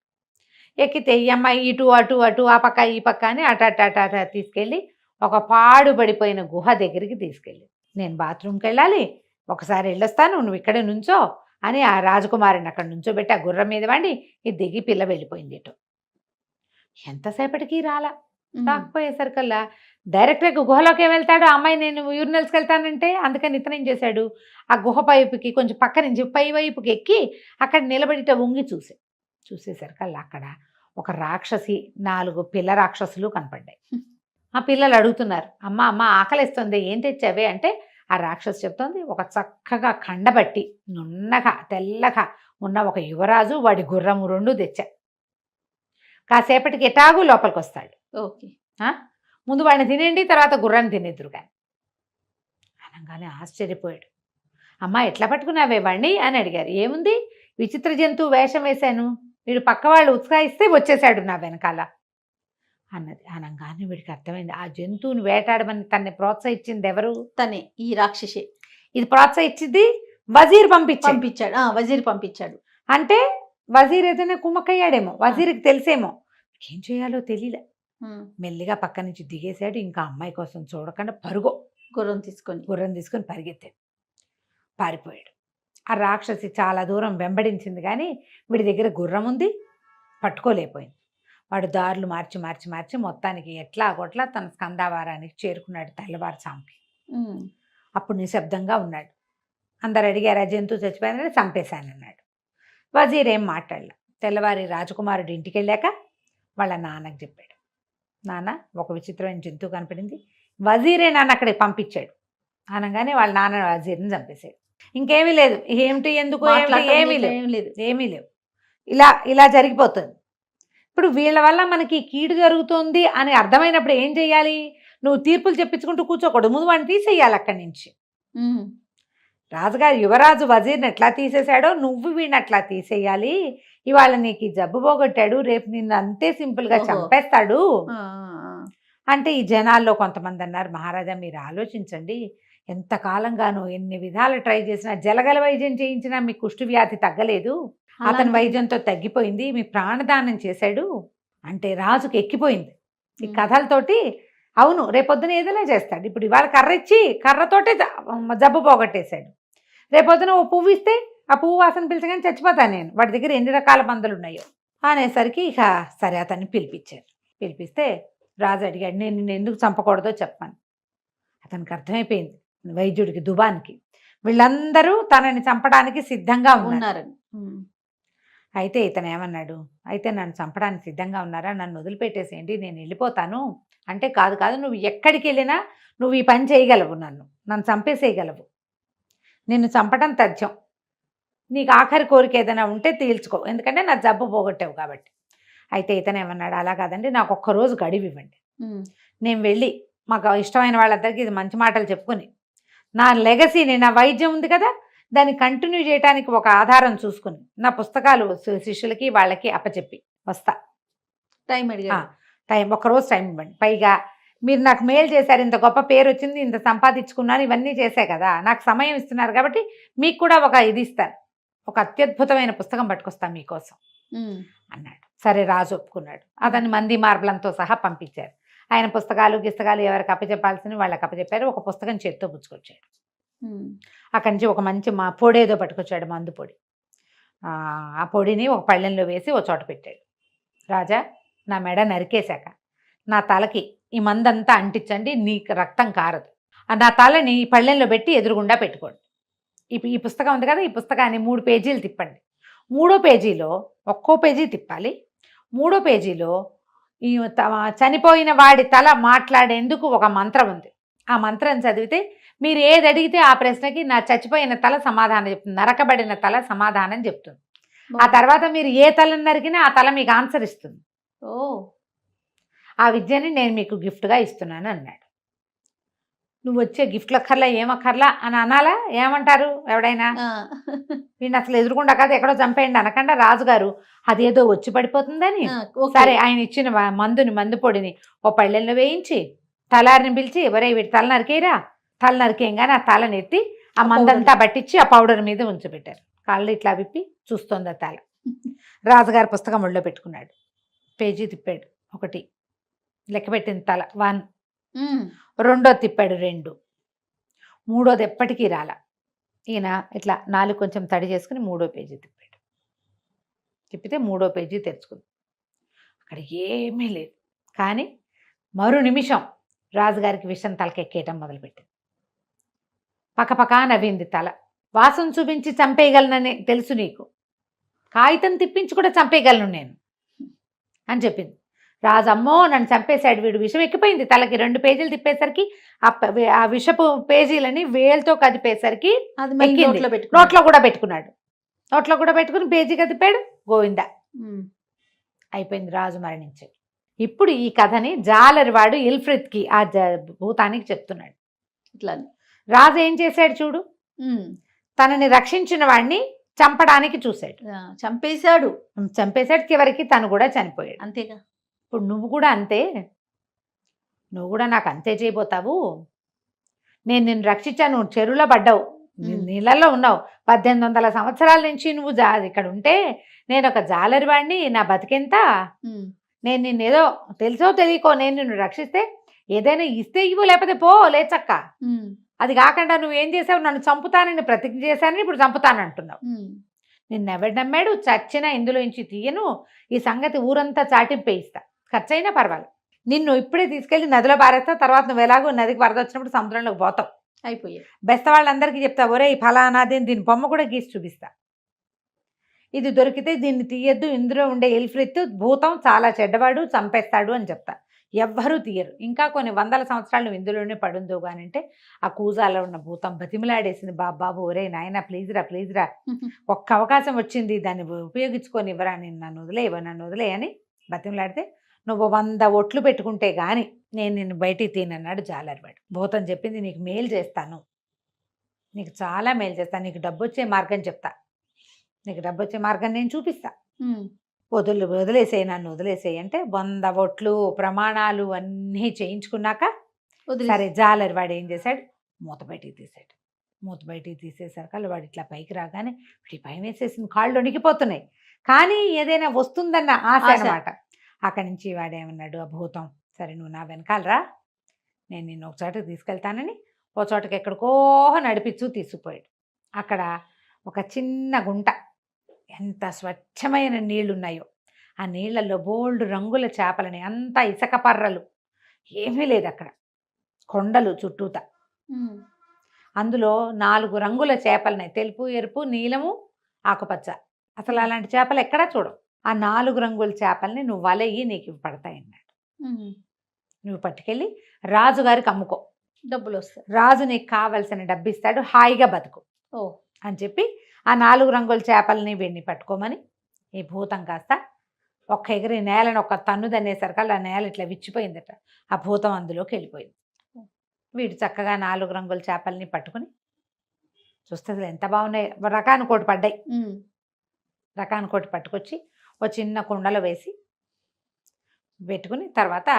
ఎక్కితే ఈ అమ్మాయి ఇటు అటు అటు ఆ పక్క ఈ పక్క అని అట తీసుకెళ్ళి ఒక పాడుబడిపోయిన గుహ దగ్గరికి తీసుకెళ్ళి, నేను బాత్రూమ్కి వెళ్ళాలి, ఒకసారి వెళ్ళొస్తాను, నువ్వు ఇక్కడే నుంచో అని ఆ రాజకుమారిని అక్కడ నుంచోబెట్టి ఆ గుర్రం మీద వండి ఇది దిగి పిల్ల వెళ్ళిపోయింది. ఇటు ఎంతసేపటికి రాకపోయేసరికల్లా డైరెక్ట్గా గుహలోకి వెళ్తాడు. ఆ అమ్మాయి నేను యూరినల్స్కి వెళ్తానంటే అందుకని ఇతను ఏం చేశాడు, ఆ గుహ పైపుకి కొంచెం పక్క నుంచి పై వైపుకి ఎక్కి అక్కడ నిలబడిట వంగి చూసేసరికల్లా అక్కడ ఒక రాక్షసి 4 పిల్ల రాక్షసులు కనపడ్డాయి. ఆ పిల్లలు అడుగుతున్నారు, అమ్మ ఆకలిస్తుంది, ఏం తెచ్చావే అంటే ఆ రాక్షసు చెప్తోంది, ఒక చక్కగా కండబట్టి నున్నగా తెల్లగా ఉన్న ఒక యువరాజు వాడి గుర్రము 2 తెచ్చా, కాసేపటికి ఎటాగు లోపలికి వస్తాడు. ఓకే, ముందు వాడిని తినేయండి, తర్వాత గుర్రాన్ని తినేద్దరు కానీ అనగానే ఆశ్చర్యపోయాడు. అమ్మ ఎట్లా పట్టుకున్నావే వాడిని అని అడిగారు. ఏముంది, విచిత్ర జంతువు వేషం వేశాను, వీడు పక్క వాళ్ళు ఉత్సాహిస్తే వచ్చేసాడు నా వెనకాల అన్నది. అనగానే వీడికి అర్థమైంది, ఆ జంతువుని వేటాడమని తనని ప్రోత్సహించింది ఎవరు, తనే, ఈ రాక్షసి. ఇది ప్రోత్సహించింది వజీర్ పంపించాడు. వజీర్ పంపించాడు అంటే వజీర్ ఏదైనా కుమ్మక్కయ్యాడేమో, వజీర్కి తెలిసేమో, ఏం చేయాలో తెలియలే. మెల్లిగా పక్క నుంచి దిగేశాడు. ఇంకా అమ్మాయి కోసం చూడకుండా గుర్రం తీసుకొని పరిగెత్తాడు, పారిపోయాడు. ఆ రాక్షసి చాలా దూరం వెంబడించింది కానీ వీడి దగ్గర గుర్రం ఉంది, పట్టుకోలేకపోయింది. వాడు దారులు మార్చి మొత్తానికి ఎట్లా కొట్లా తన స్కందావారానికి చేరుకున్నాడు తెల్లవారుజాముకి. అప్పుడు నిశ్శబ్దంగా ఉన్నాడు. అందరు అడిగారు, ఆ జంతువు చచ్చిపోయిందని, చంపేశానన్నాడు. వజీర్ ఏం మాట్లాడలే. తెల్లవారి రాజకుమారుడు ఇంటికి వెళ్ళాక వాళ్ళ నాన్నకు చెప్పాడు, నాన్న ఒక విచిత్రమైన జంతువు కనపడింది, వజీరే నాన్న అక్కడికి పంపించాడు అనగానే వాళ్ళ నాన్న వజీర్ని చంపేశాడు. ఇంకేమీ లేదు, ఏమిటి ఎందుకు ఏమీ లేవు, ఇలా జరిగిపోతుంది. ఇప్పుడు వీళ్ళ వల్ల మనకి కీడు జరుగుతుంది అని అర్థమైనప్పుడు ఏం చెయ్యాలి, నువ్వు తీర్పులు చెప్పించుకుంటూ కూర్చోకూడదు, ముందు వాడిని తీసేయాలి అక్కడి నుంచి. రాజుగారు యువరాజు వజీర్ని ఎట్లా తీసేశాడో నువ్వు వీడిని అట్లా తీసేయాలి, ఇవాళ నీకు జబ్బు పోగొట్టాడు, రేపు నిన్ను అంతే సింపుల్గా చంపేస్తాడు అంటే ఈ జనాల్లో కొంతమంది అన్నారు, మహారాజా మీరు ఆలోచించండి, ఎంతకాలంగానో ఎన్ని విధాలు ట్రై చేసినా, జలగల వైద్యం చేయించినా మీ కుష్టు వ్యాధి తగ్గలేదు, అతని వైద్యంతో తగ్గిపోయింది, మీ ప్రాణదానం చేశాడు అంటే రాజుకి ఎక్కిపోయింది. ఈ కథలతోటి అవును, రేపొద్దున ఏదైనా చేస్తాడు. ఇప్పుడు ఇవాళ కర్ర ఇచ్చి కర్రతోటే జబ్బు పోగొట్టేశాడు. రేపొద్దున ఓ పువ్వు ఇస్తే ఆ పువ్వు వాసన పిలిచగానే చచ్చిపోతాను నేను. వాడి దగ్గర ఎన్ని రకాల మందులు ఉన్నాయో అనేసరికి ఇక సరే అతన్ని పిలిపించారు. పిలిపిస్తే రాజు అడిగాడు, నేను నిన్ను ఎందుకు చంపకూడదో చెప్పాను. అతనికి అర్థమైపోయింది వైద్యుడికి, దుబాన్కి, వీళ్ళందరూ తనని చంపడానికి సిద్ధంగా ఉన్నారు. ఉన్నారని. అయితే ఇతను ఏమన్నాడు, అయితే నన్ను చంపడానికి సిద్ధంగా ఉన్నారా, నన్ను వదిలిపెట్టేసేయండి, నేను వెళ్ళిపోతాను అంటే, కాదు కాదు, నువ్వు ఎక్కడికి వెళ్ళినా నువ్వు ఈ పని చేయగలవు, నన్ను చంపేసేయగలవు, నిన్ను చంపడం తథ్యం, నీకు ఆఖరి కోరిక ఏదైనా ఉంటే తీల్చుకో, ఎందుకంటే నా జబ్బు పోగొట్టావు కాబట్టి. అయితే ఇతను ఏమన్నాడు, అలా కాదండి, నాకు ఒక్కరోజు గడివి ఇవ్వండి, నేను వెళ్ళి మాకు ఇష్టమైన వాళ్ళందరికీ ఇది మంచి మాటలు చెప్పుకొని నా లెగసీని, నా వైద్యం ఉంది కదా, దాన్ని కంటిన్యూ చేయడానికి ఒక ఆధారం చూసుకుని నా పుస్తకాలు శిష్యులకి వాళ్ళకి అప్పచెప్పి వస్తా. టైం అడిగా. ఒక్కరోజు టైం ఇవ్వండి. పైగా మీరు నాకు మేలు చేశారు, ఇంత గొప్ప పేరు వచ్చింది, ఇంత సంపాదించుకున్నాను, ఇవన్నీ చేశా కదా, నాకు సమయం ఇస్తున్నారు కాబట్టి మీకు కూడా ఒక ఇది ఇస్తాను, ఒక అత్యద్భుతమైన పుస్తకం పట్టుకొస్తాను మీకోసం అన్నాడు. సరే, రాజు ఒప్పుకున్నాడు. అతన్ని మంది మార్బలంతో సహా పంపించారు. ఆయన పుస్తకాలు ఎవరికి అప్పచెప్పాల్సిన వాళ్ళకి అప్పచెప్పారు. ఒక పుస్తకం చేత్తో పుచ్చుకొచ్చాడు. అక్కడి నుంచి ఒక మంచి పొడేదో పట్టుకొచ్చాడు, మందు పొడి. ఆ పొడిని ఒక పళ్ళెంలో వేసి ఒక చోట పెట్టాడు. రాజా, నా మెడ నరికేశాక నా తలకి ఈ మందంతా అంటించండి, నీకు రక్తం కారదు. నా తలని ఈ పళ్ళెంలో పెట్టి ఎదురుగుండా పెట్టుకోండి. ఈ పుస్తకం ఉంది కదా, ఈ పుస్తకాన్ని 3 పేజీలు తిప్పండి. 3వ పేజీలో ఒక్కో పేజీ తిప్పాలి. 3వ పేజీలో ఈ చనిపోయిన వాడి తల మాట్లాడేందుకు ఒక మంత్రం ఉంది. ఆ మంత్రం చదివితే మీరు ఏది అడిగితే ఆ ప్రశ్నకి నా చచ్చిపోయిన తల సమాధానం చెప్తుంది, నరకబడిన తల సమాధానం చెప్తుంది. ఆ తర్వాత మీరు ఏ తలని నరికినా ఆ తల మీకు ఆన్సర్ ఇస్తుంది. ఆ విద్యని నేను మీకు గిఫ్ట్గా ఇస్తున్నాను అన్నాడు. నువ్వు వచ్చే గిఫ్ట్లు అక్కర్లా, ఏమక్కర్లా అని అనాలా? ఏమంటారు ఎవడైనా? వీడిని అసలు ఎదురుకుండా కాదు, ఎక్కడో చంపేయండి అనకుండా రాజుగారు అదేదో వచ్చి పడిపోతుందని సరే ఆయన ఇచ్చిన మందు పొడిని ఓ పళ్ళెంలో వేయించి తలారిని పిలిచి, ఎవరే వీడి తల నరికేయరా, తల నరికేయంగానే ఆ తలని ఎత్తి ఆ మందంతా పట్టించి ఆ పౌడర్ మీద ఉంచిపెట్టారు. కాళ్ళు ఇట్లా విప్పి చూస్తోంది ఆ తల. రాజుగారి పుస్తకం ఒళ్ళో పెట్టుకున్నాడు. పేజీ తిప్పాడు, 1 లెక్క పెట్టింది తల 1, 2 తిప్పాడు 2, 3 ఎప్పటికీ రాల. ఈయన ఇట్లా 4 కొంచెం తడి చేసుకుని 3వ పేజీ తిప్పాడు. తిప్పితే 3వ పేజీ తెరుచుకుంది. అక్కడ ఏమీ లేదు. కానీ మరో నిమిషం రాజుగారికి విషం తలకెక్కేయటం మొదలుపెట్టింది. పక్కపక్క నవ్వింది తల. వాసన చూపించి చంపేయగలనని తెలుసు నీకు, కాగితం తిప్పించి కూడా చంపేయగలను నేను అని చెప్పింది. రాజు, అమ్మో నన్ను చంపేశాడు వీడు, విషం ఎక్కిపోయింది తలకి. 2 పేజీలు తిప్పేసరికి ఆ విషపు పేజీలని వేలుతో కదిపేసరికి నోట్లో కూడా పెట్టుకున్నాడు. నోట్లో కూడా పెట్టుకుని పేజీ కదిపాడు. గోవిందా, అయిపోయింది, రాజు మరణించాడు. ఇప్పుడు ఈ కథని జాలరివాడు ఇల్ఫ్రిత్కి, ఆ భూతానికి చెప్తున్నాడు. ఇట్లా రాజు ఏం చేశాడు చూడు, తనని రక్షించిన వాడిని చంపడానికి చూశాడు, చంపేశాడు. చివరికి తను కూడా చనిపోయాడు. అంతేగా, ఇప్పుడు నువ్వు కూడా అంతే, నువ్వు కూడా నాకు అంతే చేయబోతావు. నేను నిన్ను రక్షించాను, నువ్వు చెరువులో పడ్డావు, నీళ్ళల్లో ఉన్నావు, 1800 సంవత్సరాల నుంచి నువ్వు ఇక్కడ ఉంటే నేను ఒక జాలరివాడిని, నా బతికెంత, నేను నిన్నేదో తెలుసో తెలియకో నేను నిన్ను రక్షిస్తే ఏదైనా ఇస్తే ఇవ్వు, లేకపోతే పో లేచక్క. అది కాకుండా నువ్వేం చేసావు, నన్ను చంపుతానని ప్రతిజ్ఞ చేశానని ఇప్పుడు చంపుతానంటున్నావు. నిన్నెవడు నమ్మాడు? చచ్చినా ఇందులో నుంచి తీయను, ఈ సంగతి ఊరంతా చాటింపేయిస్తా, ఖర్చయినా పర్వాలేదు. నిన్ను ఇప్పుడే తీసుకెళ్ళి నదిలో పారేస్తా, తర్వాత నువ్వు ఎలాగో నదికి వరద వచ్చినప్పుడు సముద్రంలోకి పోతావు. అయిపోయాయి. బెస్త వాళ్ళందరికీ చెప్తా, ఒరే ఈ ఫలానాది, దీని బొమ్మ కూడా గీసి చూపిస్తా, ఇది దొరికితే దీన్ని తీయద్దు, ఇందులో ఉండే ఇల్ఫ్రిత్ భూతం చాలా చెడ్డవాడు, చంపేస్తాడు అని చెప్తా. ఎవ్వరూ తీయరు. ఇంకా కొన్ని 100 సంవత్సరాలు నువ్వు ఇందులోనే పడుందో కానంటే ఆ కూజాలో ఉన్న భూతం బతిమిలాడేసింది, బాబు ఒరే నాయన ప్లీజ్రా, ఒక్క అవకాశం వచ్చింది, దాన్ని ఉపయోగించుకొని ఇవ్వరా, నన్ను వదిలే అని బతిమిలాడితే, నువ్వు 100 ఒట్లు పెట్టుకుంటే గాని నేను నిన్ను బయటికి తీనన్నాడు జాలరివాడు. భూతం చెప్పింది, నీకు మేలు చేస్తాను, నీకు చాలా మేలు చేస్తాను, నీకు డబ్బు వచ్చే మార్గం చెప్తా, నీకు డబ్బు వచ్చే మార్గం నేను చూపిస్తా, వదిలేసేయి, నన్ను వదిలేసేయి అంటే 100 ఒట్లు ప్రమాణాలు అన్నీ చేయించుకున్నాక సరే జాలరివాడు ఏం చేశాడు, మూత బయటికి తీసాడు. మూత బయటికి తీసేసరికి వాడు ఇట్లా పైకి రాగానే వీడి భయం వేసేసింది, కాళ్ళు వణికిపోతున్నాయి. కానీ ఏదైనా వస్తుందన్న ఆశ అన్నమాట. అక్కడి నుంచి వాడేమన్నాడు, ఆ భూతం, సరే నువ్వు నా వెనకాలరా, నేను నిన్ను ఒక చోటకి తీసుకెళ్తానని ఓ చోటకి ఎక్కడికో నడిపించు తీసుకుపోయాడు. అక్కడ ఒక చిన్న గుంట, ఎంత స్వచ్ఛమైన నీళ్లున్నాయో, ఆ నీళ్లలో బోల్డ్ రంగుల చేపలని, అంతా ఇసక పర్రలు, ఏమీ లేదు అక్కడ, కొండలు చుట్టూత. అందులో 4 రంగుల చేపలున్నాయి, తెలుపు, ఎరుపు, నీలము, ఆకుపచ్చ. అసలు అలాంటి చేపలు ఎక్కడా చూడవు. ఆ 4 రంగుల చేపల్ని నువ్వు వలయ్యి నీకు ఇవి పడతాయి అన్నాడు. నువ్వు పట్టుకెళ్ళి రాజుగారికి అమ్ముకో, డబ్బులు వస్తాయి, రాజు నీకు కావలసిన డబ్బు ఇస్తాడు, హాయిగా బతుకు ఓ అని చెప్పి ఆ 4 రంగుల చేపల్ని వీడిని పట్టుకోమని ఈ భూతం కాస్త ఒక్క ఎగిరి నేలను ఒక తన్ను దన్నేసరికల్లా ఆ నేల ఇట్లా విచ్చిపోయిందట. ఆ భూతం అందులోకి వెళ్ళిపోయింది. వీడు చక్కగా 4 రంగుల చేపల్ని పట్టుకుని చూస్తే అసలు ఎంత బాగున్నాయి, రకానుకోటి పడ్డాయి. రకానుకోటి పట్టుకొచ్చి ఒక చిన్న కుండలో వేసి పెట్టుకుని తర్వాత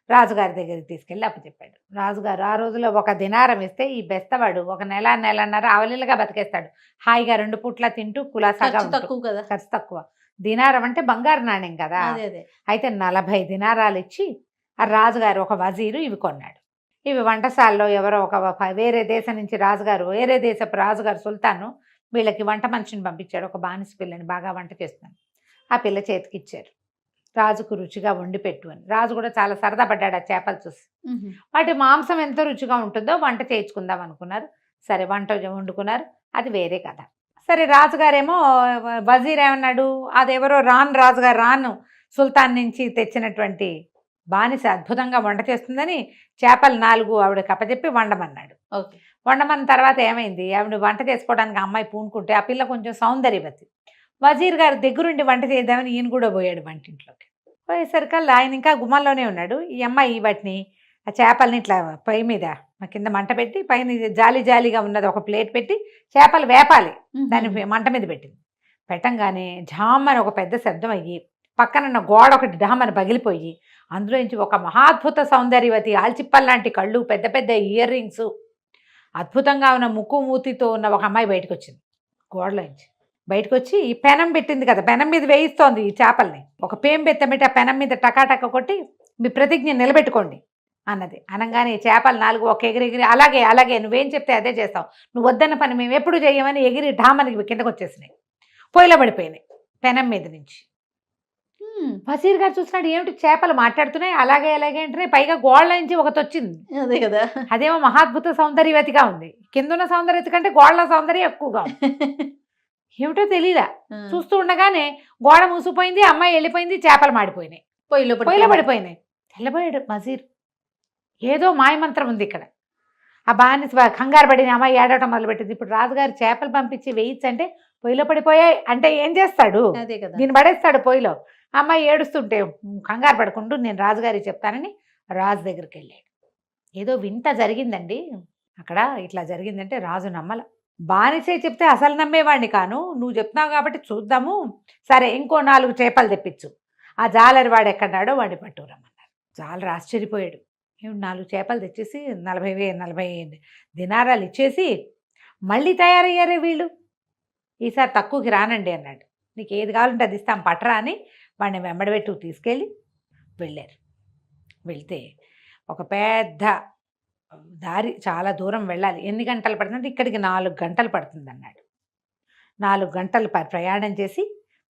రాజుగారి దగ్గరికి తీసుకెళ్ళి అప్పచెప్పాడు. రాజుగారు ఆ రోజులో 1 దినారం ఇస్తే ఈ బెస్తవాడు 1 నెల, నెలన్నర అవలీలుగా బతికేస్తాడు. హాయిగా 2 పూట్ల తింటూ కులాసాగా ఖర్చు ఉంటాడు. తక్కువ కదా. ఖర్చు తక్కువ. దినారం అంటే బంగారు నాణ్యం కదా. అదే అయితే 40 దినారాలు ఇచ్చి ఆ రాజుగారు ఒక వజీరు ఇవి కొన్నాడు. ఇవి వంటశాలలో ఎవరో ఒక వేరే దేశం నుంచి రాజుగారు, వేరే దేశపు రాజుగారు సుల్తాను వీళ్ళకి వంట మనిషిని పంపించాడు, ఒక బానిస పిల్లని బాగా వంట చేస్తున్నాను. ఆ పిల్ల చేతికి ఇచ్చారు, రాజుకు రుచిగా వండి పెట్టు అని. రాజు కూడా చాలా సరదా పడ్డాడు ఆ చేపలు చూసి. వాటి మాంసం ఎంత రుచిగా ఉంటుందో వంట చేయించుకుందాం అనుకున్నారు. సరే వంట వండుకున్నారు, అది వేరే కథ. సరే రాజుగారేమో వజీర్ ఏమన్నాడు, అదెవరో రాజుగారు సుల్తాన్ నుంచి తెచ్చినటువంటి బానిస అద్భుతంగా వంట చేస్తుందని చేపలు 4 ఆవిడకి అప్పచెప్పి వండమన్నాడు. ఓకే. వండమన్న తర్వాత ఏమైంది, ఆవిడ వంట చేసుకోవడానికి అమ్మాయి పూనుకుంటే ఆ పిల్ల కొంచెం సౌందర్యవతి. వజీర్ గారి దగ్గరుండి వంట చేద్దామని ఈయన కూడా పోయాడు వంటింట్లోకి. పోయేసరికల్లా ఆయన ఇంకా గుమ్మంలోనే ఉన్నాడు. ఈ అమ్మాయి వాటిని ఆ చేపల్ని ఇట్లా పొయ్యి మీద కింద మంట పెట్టి పైన జాలిగా ఉన్నది ఒక ప్లేట్ పెట్టి చేపలు వేపాలి దాన్ని మంట మీద పెట్టింది. పెట్టంగానే ఝామ్మని ఒక పెద్ద శబ్దం అయ్యి పక్కనున్న గోడ ఒకటి ఢామని పగిలిపోయి అందులో నుంచి ఒక మహాద్భుత సౌందర్యవతి, ఆల్చిప్పల్లాంటి కళ్ళు, పెద్ద పెద్ద ఇయర్ రింగ్స్, అద్భుతంగా ఉన్న ముక్కు మూతితో ఉన్న ఒక అమ్మాయి బయటకు వచ్చింది. గోడలోంచి బయటకు వచ్చి ఈ పెనం పెట్టింది కదా, పెనం మీద వేయిస్తోంది ఈ చేపల్ని. ఒక పేం బెత్తమిటి ఆ పెనం మీద టకాటక కొట్టి మీ ప్రతిజ్ఞ నిలబెట్టుకోండి అన్నది. అనగానే ఈ చేపలు 4 ఒక ఎగిరి అలాగే నువ్వేం చెప్తే అదే చేస్తావు, నువ్వు వద్దన్న పని మేము ఎప్పుడు చేయమని ఎగిరి ఢామని కిందకు వచ్చేసినాయి, పొయ్యిలో పడిపోయినాయి పెనం మీద నుంచి. వజీర్ గారు చూసినాడు, ఏమిటి చేపలు మాట్లాడుతున్నాయి అలాగే అంటే, పైగా గోడల నుంచి ఒకటి వచ్చింది. అదే కదా, అదేమో మహాద్భుత సౌందర్యవతిగా ఉంది, కిందున్న సౌందర్యత కంటే గోడల సౌందర్యం ఎక్కువగా ఉంది. ఏమిటో తెలీదా. చూస్తూ ఉండగానే గోడ మూసిపోయింది, అమ్మాయి వెళ్ళిపోయింది, చేపలు మాడిపోయినాయి, పొయ్యిలో పడిపోయినాయి. తెల్లబోయాడు వజీర్, ఏదో మాయమంత్రం ఉంది ఇక్కడ. ఆ బానిస కంగారు పడిన అమ్మాయి ఏడవటం మొదలుపెట్టింది. ఇప్పుడు రాజుగారు చేపలు పంపించి వేయించంటే పొయ్యిలో పడిపోయాయి అంటే ఏం చేస్తాడు, దీన్ని పడేస్తాడు పొయ్యిలో. అమ్మాయి ఏడుస్తుంటే కంగారు పడకుండా నేను రాజుగారికి చెప్తానని రాజు దగ్గరికి వెళ్ళాడు. ఏదో వింత జరిగిందండి అక్కడ, ఇట్లా జరిగిందంటే రాజు నమ్మల. బానిసే చెప్తే అసలు నమ్మేవాడిని కాను, నువ్వు చెప్తున్నావు కాబట్టి చూద్దాము, సరే ఇంకో 4 చేపలు తెప్పించు, ఆ జాలరి వాడు ఎక్కడాడో వాడిని పట్టుకురమ్మన్నారు. జాలరి ఆశ్చర్యపోయాడు, 4 చేపలు తెచ్చేసి 40 దినారాలు ఇచ్చేసి మళ్ళీ తయారయ్యారే వీళ్ళు, ఈసారి తక్కువకి రానండి అన్నాడు. నీకు ఏది కావాలంటే అది ఇస్తాం పట్టరా అని వాడిని వెంబడబెట్టు తీసుకెళ్ళి వెళ్ళారు. వెళ్తే ఒక పెద్ద దారి, చాలా దూరం వెళ్ళాలి. ఎన్ని గంటలు పడుతుంది, ఇక్కడికి 4 గంటలు పడుతుంది అన్నాడు. 4 గంటలు ప్రయాణం చేసి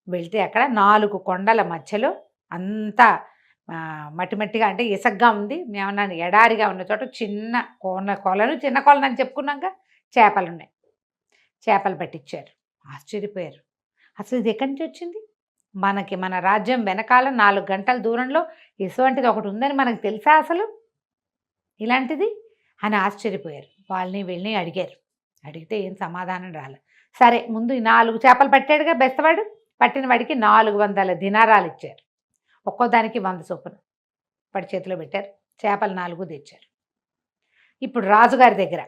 వెళ్తే అక్కడ 4 కొండల మధ్యలో అంతా మట్టిగా అంటే ఇసగ్గా ఉంది. ఏమన్నా ఎడారిగా ఉన్న చోట చిన్న కొలను చిన్న కొలను అని చెప్పుకున్నాక చేపలు ఉన్నాయి. చేపలు పట్టించారు. ఆశ్చర్యపోయారు, అసలు ఇది ఎక్కడి నుంచి వచ్చింది, మన రాజ్యం వెనకాల 4 గంటల దూరంలో ఇటువంటిది ఒకటి ఉందని మనకు తెలుసా అసలు ఇలాంటిది అని ఆశ్చర్యపోయారు. వాళ్ళని వీళ్ళని అడిగారు. అడిగితే ఏం సమాధానం రాలే. సరే ముందు 4 చేపలు పట్టాడుగా బెస్తవాడు, పట్టిన వాడికి 400 దినారాలు ఇచ్చారు. ఒక్కోదానికి 100 చొప్పున వాడి చేతిలో పెట్టారు. చేపలు 4 తెచ్చారు. ఇప్పుడు రాజుగారి దగ్గర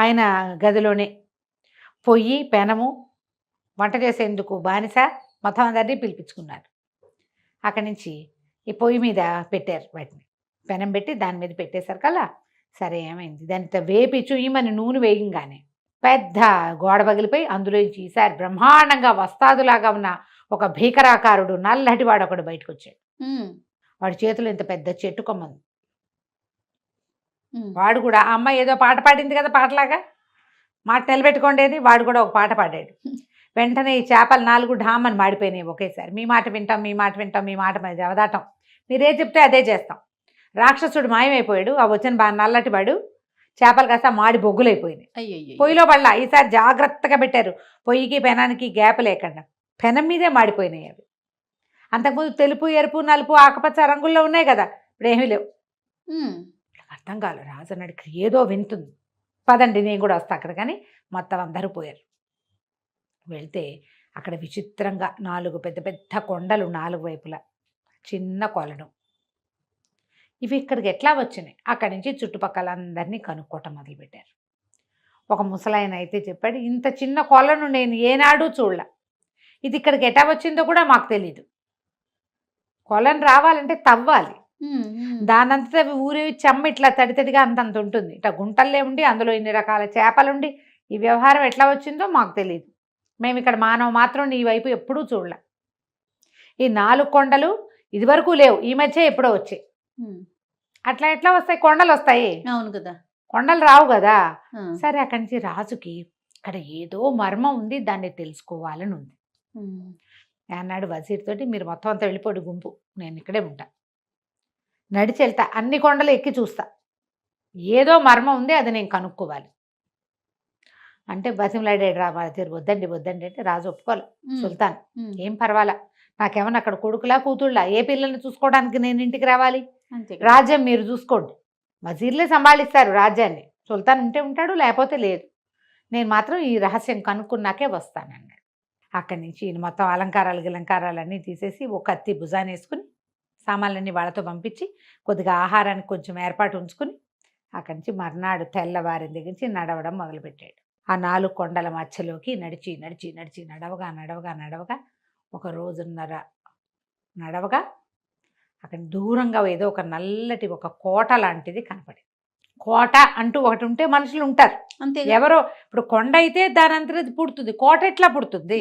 ఆయన గదిలోనే పొయ్యి, పెనము, వంట చేసేందుకు బానిస మొత్తం అందరినీ పిలిపించుకున్నారు. అక్కడి నుంచి ఈ పొయ్యి మీద పెట్టారు వాటిని, పెనం పెట్టి దాని మీద పెట్టేసరికల్లా సరే ఏమైంది, దానితో వేపి చుయ్యమని నూనె వేయంగానే పెద్ద గోడ పగిలిపోయి అందులోంచి ఈసారి బ్రహ్మాండంగా వస్తాదులాగా ఉన్న ఒక భీకరాకారుడు నల్లటి వాడు ఒకడు బయటకు వచ్చాడు. వాడి చేతిలో ఇంత పెద్ద చెట్టు కొమ్మంది, వాడు కూడా ఆ అమ్మాయి ఏదో పాట పాడింది కదా పాటలాగా మాట నిలబెట్టుకోండేది, వాడు కూడా ఒక పాట పాడాడు. వెంటనే ఈ చేపలు 4 ఢామని మాడిపోయినాయి ఒకేసారి. మీ మాట వింటాం, మీ మాట వింటాం, మీ మాట మీద అవదాటం, మీరే చెప్తే అదే చేస్తాం. రాక్షసుడు మాయమైపోయాడు. ఆ వచ్చిన బాగా నల్లటి వాడు చేపలు కాస్త మాడి బొగ్గులైపోయినాయి. అయ్యో పొయ్యిలో పడలా. ఈసారి జాగ్రత్తగా పెట్టారు, పొయ్యికి పెనానికి గ్యాప్ లేకుండా. పెనం మీదే మాడిపోయినాయి అవి. అంతకుముందు తెలుపు, ఎరుపు, నలుపు, ఆకుపచ్చ రంగుల్లో ఉన్నాయి కదా, ఇప్పుడు ఏమీ లేవు. అర్థం కాదు. రాజు అన్నాడు ఏదో వింటుంది, పదండి నేను కూడా వస్తా అక్కడ. కానీ మొత్తం అందరూ పోయారు. వెళ్తే అక్కడ విచిత్రంగా 4 పెద్ద పెద్ద కొండలు, 4 వైపులా చిన్న కొలను. ఇవి ఇక్కడికి ఎట్లా వచ్చినాయి? అక్కడి నుంచి చుట్టుపక్కల అందరినీ కనుక్కోవటం మొదలుపెట్టారు. ఒక ముసలాయన అయితే చెప్పాడు, ఇంత చిన్న కొలను నేను ఏనాడు చూడలే, ఇది ఇక్కడికి ఎట్లా వచ్చిందో కూడా మాకు తెలీదు. కొలను రావాలంటే తవ్వాలి, దానంతటా ఊరేవి చెమ్మ ఇట్లా తడితడిగా అంతంత ఉంటుంది. ఇట్లా గుంటల్లే ఉండి అందులో ఇన్ని రకాల చేపలుండి ఈ వ్యవహారం ఎట్లా వచ్చిందో మాకు తెలియదు. మేము ఇక్కడ మానవ మాత్రం ఈ వైపు ఎప్పుడూ చూడలే. ఈ 4 కొండలు ఇదివరకు లేవు, ఈ మధ్య ఎప్పుడో వచ్చాయి. అట్లా ఎట్లా వస్తాయి? కొండలు వస్తాయి, అవును కదా, కొండలు రావు కదా. సరే, అక్కడి నుంచి రాజుకి ఇక్కడ ఏదో మర్మం ఉంది, దాన్ని తెలుసుకోవాలని ఉంది. అన్నాడు వజీర్ తోటి, మీరు మొత్తం అంతా వెళ్ళిపోడు గుంపు, నేను ఇక్కడే ఉంటా, నడిచి వెళ్తా, అన్ని కొండలు ఎక్కి చూస్తా, ఏదో మర్మం ఉంది, అది నేను కనుక్కోవాలి అంటే బతిమలాడాడు రా వజీర్. వద్దండి వద్దండి అంటే రాజు ఒప్పుకోలే. సుల్తాన్ ఏం పర్వాలా, నాకేమన్నా అక్కడ కొడుకులా కూతుళ్ళా, ఏ పిల్లల్ని చూసుకోవడానికి నేను ఇంటికి రావాలి? రాజ్యం మీరు చూసుకోండి, వజీర్లే సంభాళిస్తారు రాజ్యాన్ని, సుల్తాన్ ఉంటే ఉంటాడు, లేకపోతే లేదు, నేను మాత్రం ఈ రహస్యం కనుక్కున్నాకే వస్తానన్నాడు. అక్కడి నుంచి ఈయన మొత్తం అలంకారాలన్నీ తీసేసి ఒక కత్తి భుజాన్ని వేసుకుని సామాన్లన్నీ వాళ్ళతో పంపించి కొద్దిగా ఆహారానికి కొంచెం ఏర్పాటు ఉంచుకుని అక్కడి నుంచి మర్నాడు తెల్లవారి దగ్గర నుంచి నడవడం మొదలుపెట్టాడు. ఆ 4 కొండల మధ్యలోకి నడిచి నడిచి నడిచి నడవగా నడవగా నడవగా 1 రోజున్నర నడవగా అక్కడ దూరంగా ఏదో ఒక నల్లటి ఒక కోట లాంటిది కనపడింది. కోట అంటూ ఒకటి ఉంటే మనుషులు ఉంటారు అంతే. ఎవరో ఇప్పుడు కొండ అయితే దాని అంతా పుడుతుంది, కోట ఎట్లా పుడుతుంది?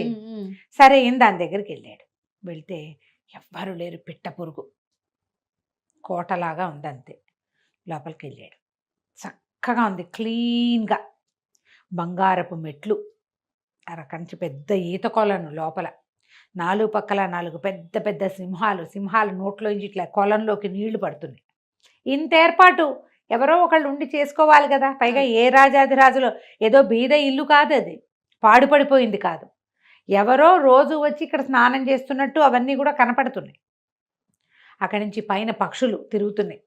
సరే ఈయన దాని దగ్గరికి వెళ్ళాడు. వెళ్తే ఎవ్వరు లేరు, పిట్ట పురుగు, కోటలాగా ఉంది అంతే. లోపలికి వెళ్ళాడు. చక్కగా ఉంది, క్లీన్గా, బంగారపు మెట్లు, అరకంచి పెద్ద ఈత కొలను, లోపల 4 పక్కల 4 పెద్ద పెద్ద సింహాలు నోట్లోంచి ఇట్లా కొలంలోకి నీళ్లు పడుతున్నాయి. ఇంత ఏర్పాటు ఎవరో ఒకళ్ళు ఉండి చేసుకోవాలి కదా. పైగా ఏ రాజాదిరాజులో ఏదో బీద ఇల్లు కాదు, అది పాడుపడిపోయింది కాదు, ఎవరో రోజు వచ్చి ఇక్కడ స్నానం చేస్తున్నట్టు అవన్నీ కూడా కనపడుతున్నాయి. అక్కడి నుంచి పైన పక్షులు తిరుగుతున్నాయి,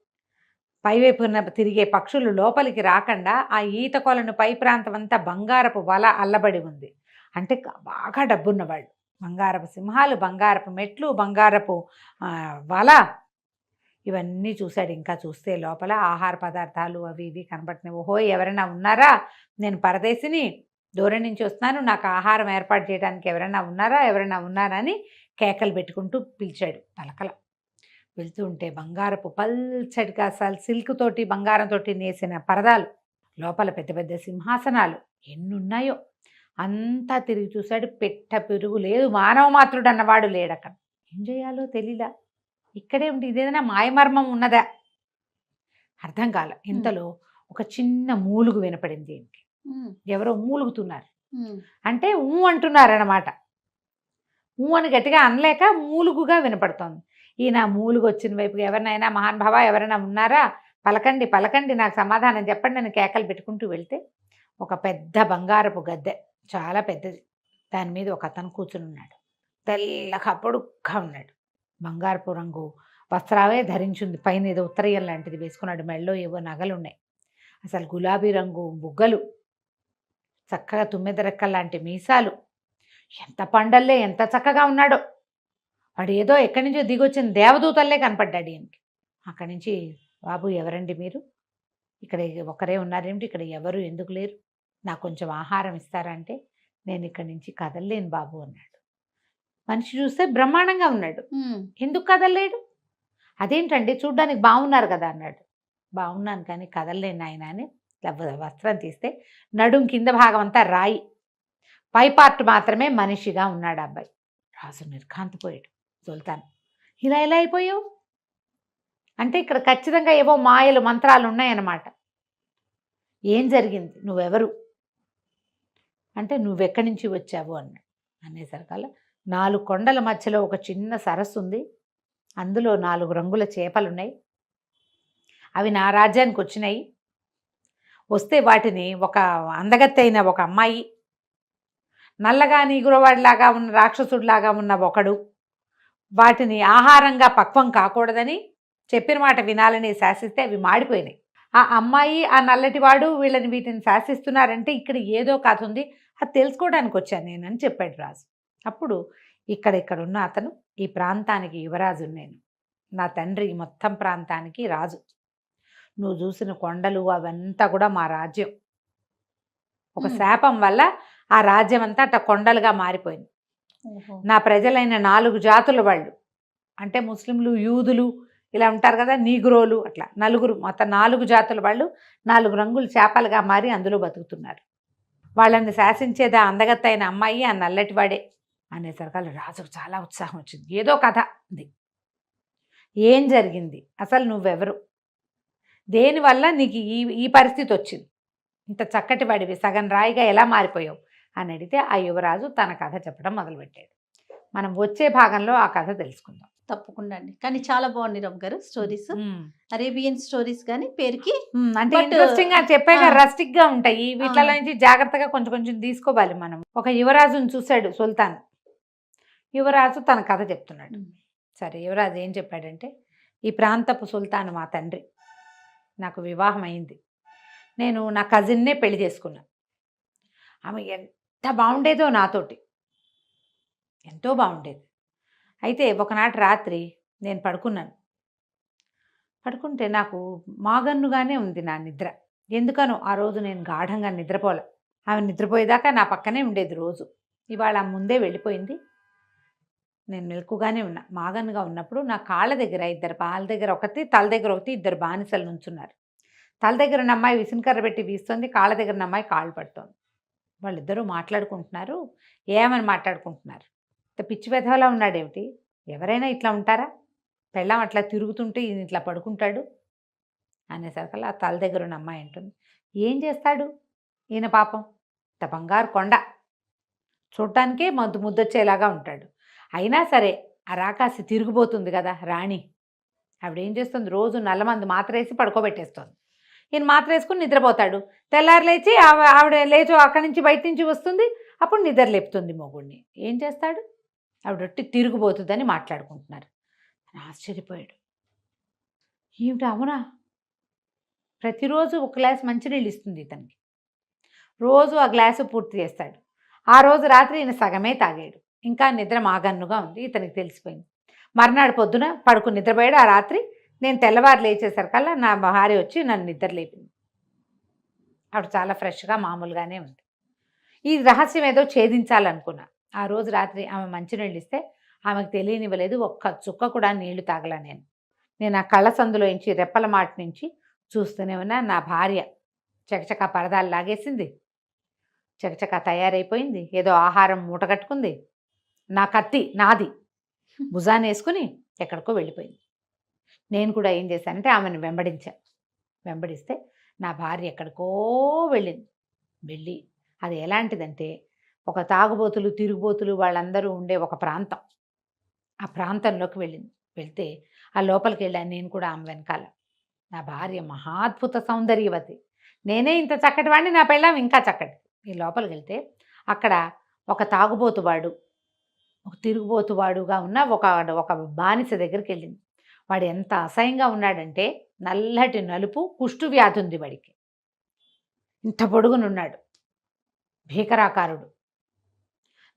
పైవైపున తిరిగే పక్షులు లోపలికి రాకుండా ఆ ఈత కొలను పై ప్రాంతం అంతా బంగారపు వల అల్లబడి ఉంది. అంటే బాగా డబ్బున్నవాళ్ళు, బంగారపు సింహాలు, బంగారపు మెట్లు, బంగారపు వల, ఇవన్నీ చూశాడు. ఇంకా చూస్తే లోపల ఆహార పదార్థాలు అవి ఇవి కనబడుతున్నాయి. ఓహో, ఎవరైనా ఉన్నారా, నేను పరదేశిని, దూరం నుంచి వస్తున్నాను, నాకు ఆహారం ఏర్పాటు చేయడానికి ఎవరైనా ఉన్నారా అని కేకలు పెట్టుకుంటూ పిలిచాడు. పలకల. వెళ్తూ ఉంటే బంగారపు పల్చడిగా సిల్క్ తోటి బంగారంతో నేసిన పరదాలు, లోపల పెద్ద పెద్ద సింహాసనాలు ఎన్నున్నాయో అంతా తిరిగి చూశాడు. పెట్ట పెరుగు లేదు, మానవ మాత్రుడు అన్నవాడు లేడు అక్కడ. ఏం చేయాలో తెలీలా. ఇక్కడే ఉంటే ఇదేదైనా మాయమర్మం ఉన్నదా అర్థం కాల. ఇంతలో ఒక చిన్న మూలుగు వినపడింది. దీనికి ఎవరో మూలుగుతున్నారు, అంటే అంటున్నారన్నమాట. అని గట్టిగా అనలేక మూలుగుగా వినపడుతోంది. ఈయన మూలుగు వచ్చిన వైపుకి, ఎవరినైనా మహానుభావ ఎవరైనా ఉన్నారా, పలకండి పలకండి, నాకు సమాధానం చెప్పండి అని కేకలు పెట్టుకుంటూ వెళ్తే ఒక పెద్ద బంగారపు గద్దె, చాలా పెద్దది, దాని మీద ఒక అతను కూర్చుని ఉన్నాడు. తెల్లగా పొడుగ్గా ఉన్నాడు, బంగారపు రంగు వస్త్రాలే ధరించింది, పైన ఏదో ఉత్తరీయం లాంటిది వేసుకున్నాడు, మెళ్ళో ఏవో నగలున్నాయి, అసలు గులాబీ రంగు బుగ్గలు, చక్కగా 9 రెక్కల లాంటి మీసాలు, ఎంత పండల్లే, ఎంత చక్కగా ఉన్నాడో. వాడు ఏదో ఎక్కడి నుంచో దిగొచ్చిన దేవదూతల్లే కనపడ్డాడు ఈయనకి. అక్కడి నుంచి, బాబు ఎవరండి మీరు, ఇక్కడ ఒకరే ఉన్నారేమిటి, ఇక్కడ ఎవరు ఎందుకు లేరు, నాకు కొంచెం ఆహారం ఇస్తారా అంటే, నేను ఇక్కడి నుంచి కదలలేను బాబు అన్నాడు. మనిషి చూస్తే బ్రహ్మాండంగా ఉన్నాడు, ఎందుకు కదలలేడు, అదేంటండి చూడ్డానికి బాగున్నారు కదా అన్నాడు. బాగున్నాను కానీ కదలలేను ఆయన అని వస్త్రం తీస్తే నడుం కింద భాగం అంతా రాయి, పై పార్ట్ మాత్రమే మనిషిగా ఉన్నాడు అబ్బాయి. రాజు నిర్ఘాంతపోయాడు. సుల్తాన్, ఇలా ఎలా అయిపోయావు అంటే ఇక్కడ ఖచ్చితంగా ఏవో మాయలు మంత్రాలు ఉన్నాయన్నమాట. ఏం జరిగింది, నువ్వెవరు అంటే నువ్వెక్కడి నుంచి వచ్చావు అన్నాడు. అనేసరికల్లా 4 కొండల మధ్యలో ఒక చిన్న సరస్సు ఉంది, అందులో 4 రంగుల చేపలు ఉన్నాయి, అవి నా రాజ్యానికి వచ్చినాయి. వస్తే వాటిని ఒక అందగత్తైన ఒక అమ్మాయి, నల్లగా నీగురవాడిలాగా ఉన్న రాక్షసుడిలాగా ఉన్న ఒకడు వాటిని ఆహారంగా పక్వం కాకూడదని చెప్పిన మాట వినాలని శాసిస్తే అవి మాడిపోయినాయి. ఆ అమ్మాయి ఆ నల్లటివాడు వీటిని శాసిస్తున్నారంటే ఇక్కడ ఏదో కథ ఉంది, అది తెలుసుకోవడానికి వచ్చాను నేను అని చెప్పాడు రాజు. అప్పుడు ఇక్కడ ఉన్న అతను ఈ ప్రాంతానికి యువరాజు, నేను నా తండ్రి మొత్తం ప్రాంతానికి రాజు. నువ్వు చూసిన కొండలు అవంతా కూడా మా రాజ్యం. ఒక శాపం వల్ల ఆ రాజ్యం అంతా అట్లా కొండలుగా మారిపోయింది. నా ప్రజలైన 4 జాతుల వాళ్ళు, అంటే ముస్లింలు, యూదులు ఇలా ఉంటారు కదా, నీగ్రోలు, అట్లా మొత్తం 4 జాతుల వాళ్ళు 4 రంగుల చేపలుగా మారి అందులో బతుకుతున్నారు. వాళ్ళని శాసించేది ఆ అందగత్తైన అమ్మాయి, ఆ నల్లటివాడే. అనేసరికి రాజుకు చాలా ఉత్సాహం వచ్చింది. ఏదో కథ ఉంది, ఏం జరిగింది, అసలు నువ్వెవరు, దేనివల్ల నీకు ఈ పరిస్థితి వచ్చింది, ఇంత చక్కటి వాడివి సగం రాయిగా ఎలా మారిపోయావు అని అడిగితే ఆ యువరాజు తన కథ చెప్పడం మొదలుపెట్టాడు. మనం వచ్చే భాగంలో ఆ కథ తెలుసుకుందాం. తప్పకుండా అండి. కానీ చాలా బాగుంది రమ్య గారు స్టోరీస్, అరేబియన్ స్టోరీస్ కానీ పేరుకి అంటే ఇంట్రెస్టింగ్ గా చెప్పాక రస్టిక్ గా ఉంటాయి. వీటిలో నుంచి జాగ్రత్తగా కొంచెం కొంచెం తీసుకోవాలి మనం. ఒక యువరాజుని చూశాడు సుల్తాన్. యువరాజు తన కథ చెప్తున్నాడు. సరే, యువరాజు ఏం చెప్పాడంటే, ఈ ప్రాంతపు సుల్తాన్ మా తండ్రి, నాకు వివాహం అయింది, నేను నా కజిన్నే పెళ్లి చేసుకున్నా. ఆమె ఎంత బాగుండేదో నాతోటి, ఎంతో బాగుండేది. అయితే ఒకనాటి రాత్రి నేను పడుకుంటే నాకు మాగన్నుగానే ఉంది నా నిద్ర. ఎందుకనో ఆ రోజు నేను గాఢంగా నిద్రపోలే. ఆమె నిద్రపోయేదాకా నా పక్కనే ఉండేది రోజు. ఇవాళ ముందే వెళ్ళిపోయింది. నేను మెలకుగానే ఉన్నా. మాగన్నుగా ఉన్నప్పుడు నా కాళ్ళ దగ్గర 2 పాల దగ్గర ఒకటి, తల దగ్గర ఒకటి 2 బానిసలు నుంచున్నారు. తల దగ్గర ఉన్న అమ్మాయి విసునకర్ర పెట్టి వీస్తుంది, కాళ్ళ దగ్గర ఉన్న అమ్మాయి కాళ్ళు పడుతోంది. వాళ్ళిద్దరూ మాట్లాడుకుంటున్నారు. ఏమని మాట్లాడుకుంటున్నారు? పిచ్చి వెధవలా ఉన్నాడేమిటి, ఎవరైనా ఇట్లా ఉంటారా, పెళ్ళాం అట్లా తిరుగుతుంటే ఈయన ఇట్లా పడుకుంటాడు అనేసరికల్లా ఆ తల దగ్గర ఉన్న అమ్మాయి అంటుంది, ఏం చేస్తాడు ఈయన పాపం, ఇంత బంగారు కొండ, చూడటానికే ముద్దొచ్చేలాగా ఉంటాడు. అయినా సరే ఆ రాకాసి తిరిగిపోతుంది కదా రాణి, ఆవిడేం చేస్తుంది, రోజు నల్లమందు మాత్ర వేసి పడుకోబెట్టేస్తుంది. ఈయన మాత్ర వేసుకుని నిద్రపోతాడు. తెల్లారు లేచి ఆవిడ లేచో అక్కడి నుంచి బయట నుంచి వస్తుంది, అప్పుడు నిద్ర లేపుతుంది మొగుడిని. ఏం చేస్తాడు, ఆవిడొట్టి తిరిగిపోతుందని మాట్లాడుకుంటున్నారు. ఆశ్చర్యపోయాడు. ఏమిటి, అవునా, ప్రతిరోజు ఒక గ్లాస్ మంచినీళ్ళు ఇస్తుంది ఇతనికి, రోజు ఆ గ్లాసు పూర్తి చేస్తాడు. ఆ రోజు రాత్రి ఈయన సగమే తాగాడు, ఇంకా నిద్ర మాగన్నుగా ఉంది. ఇతనికి తెలిసిపోయింది. మర్నాడు పొద్దున పడుకుని నిద్రపోయాడు. ఆ రాత్రి నేను తెల్లవారు లేచేసరికల్లా నా భార్య వచ్చి నన్ను నిద్ర లేపింది. ఆవిడ చాలా ఫ్రెష్గా మామూలుగానే ఉంది. ఈ రహస్యం ఏదో ఛేదించాలనుకున్నా. ఆ రోజు రాత్రి ఆమె మంచినీళ్ళు ఇస్తే ఆమెకు తెలియనివ్వలేదు, ఒక్క చుక్క కూడా నీళ్లు తాగలా. నేను ఆ కళ్ళ సందులోంచి రెప్పల మాట నుంచి చూస్తూనే ఉన్నా. నా భార్య చకచక పరదాలు లాగేసింది, చకచక తయారైపోయింది, ఏదో ఆహారం మూట కట్టుకుంది, నా కత్తి నాది భుజాన్ని వేసుకుని ఎక్కడికో వెళ్ళిపోయింది. నేను కూడా ఏం చేశానంటే ఆమెను వెంబడిస్తే నా భార్య ఎక్కడికో వెళ్ళి అది ఎలాంటిదంటే, ఒక తాగుబోతులు, తిరుగుబోతులు వాళ్ళందరూ ఉండే ఒక ప్రాంతం. ఆ ప్రాంతంలోకి వెళ్తే ఆ లోపలికి వెళ్ళాను నేను కూడా ఆమె వెనకాల. నా భార్య మహాద్భుత సౌందర్యవతి, నేనే ఇంత చక్కటి వాడిని, నా పెళ్ళాం ఇంకా చక్కటి. ఈ లోపలికి వెళ్తే అక్కడ ఒక తాగుబోతువాడు, ఒక తిరుగుబోతువాడుగా ఉన్న ఒక బానిస దగ్గరికి వెళ్ళింది. వాడు ఎంత అసహ్యంగా ఉన్నాడంటే, నల్లటి నలుపు, కుష్టు వ్యాధి ఉంది వాడికి, ఇంత పొడుగునున్నాడు, భీకరాకారుడు.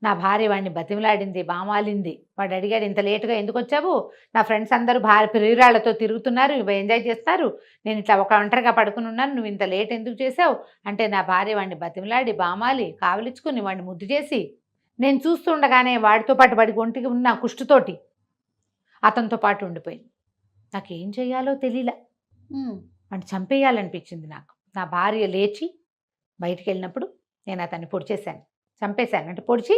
నా భార్య వాడిని బతిమలాడింది, బామాలింది. వాడు అడిగాడు, ఇంత లేటుగా ఎందుకు వచ్చావు, నా ఫ్రెండ్స్ అందరూ ప్రియురాళ్లతో తిరుగుతున్నారు, ఇవి ఎంజాయ్ చేస్తారు, నేను ఇట్లా ఒంటరిగా పడుకుని ఉన్నాను, నువ్వు ఇంత లేట్ ఎందుకు చేసావు అంటే, నా భార్య వాడిని బతిమలాడి బామాలి కావలించుకుని వాడిని ముద్దు చేసి, నేను చూస్తుండగానే వాడితో పాటు వాడి ఒంటికి ఉన్న కుష్టుతోటి అతనితో పాటు ఉండిపోయింది. నాకేం చెయ్యాలో తెలియలే, వాడిని చంపేయాలనిపించింది నాకు. నా భార్య లేచి బయటికి వెళ్ళినప్పుడు నేను అతన్ని చంపేశాను అంటే పొడిచి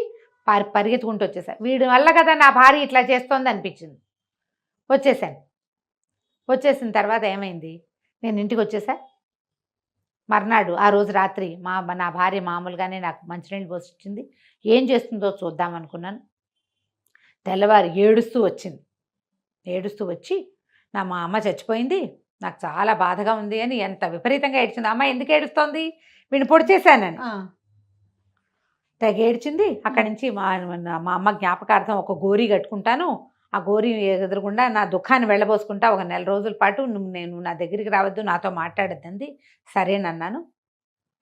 పరిగెత్తుకుంటూ వచ్చేసాను. వీడి వల్ల కదా నా భార్య ఇట్లా చేస్తోంది అనిపించింది. వచ్చేసిన తర్వాత ఏమైంది, నేను ఇంటికి వచ్చేసా. మర్నాడు ఆ రోజు రాత్రి నా భార్య మామూలుగానే నాకు మంచినీళ్ళు పోసిచ్చింది. ఏం చేస్తుందో చూద్దాం అనుకున్నాను. తెల్లవారు ఏడుస్తూ వచ్చింది. ఏడుస్తూ వచ్చి మా అమ్మ చచ్చిపోయింది, నాకు చాలా బాధగా ఉంది అని ఎంత విపరీతంగా ఏడ్చింది. అమ్మ ఎందుకు ఏడుస్తోంది, వీడిని పొడి చేశానని తెగ ఏడ్చింది. అక్కడి నుంచి మా అమ్మ జ్ఞాపకార్థం ఒక గోరీ కట్టుకుంటాను, ఆ గోరీ ఎదురుగుండా నా దుఃఖాన్ని వెళ్ళబోసుకుంటా ఒక 1 నెల రోజుల పాటు నేను నా దగ్గరికి రావద్దు, నాతో మాట్లాడద్దంది. సరేనన్నాను.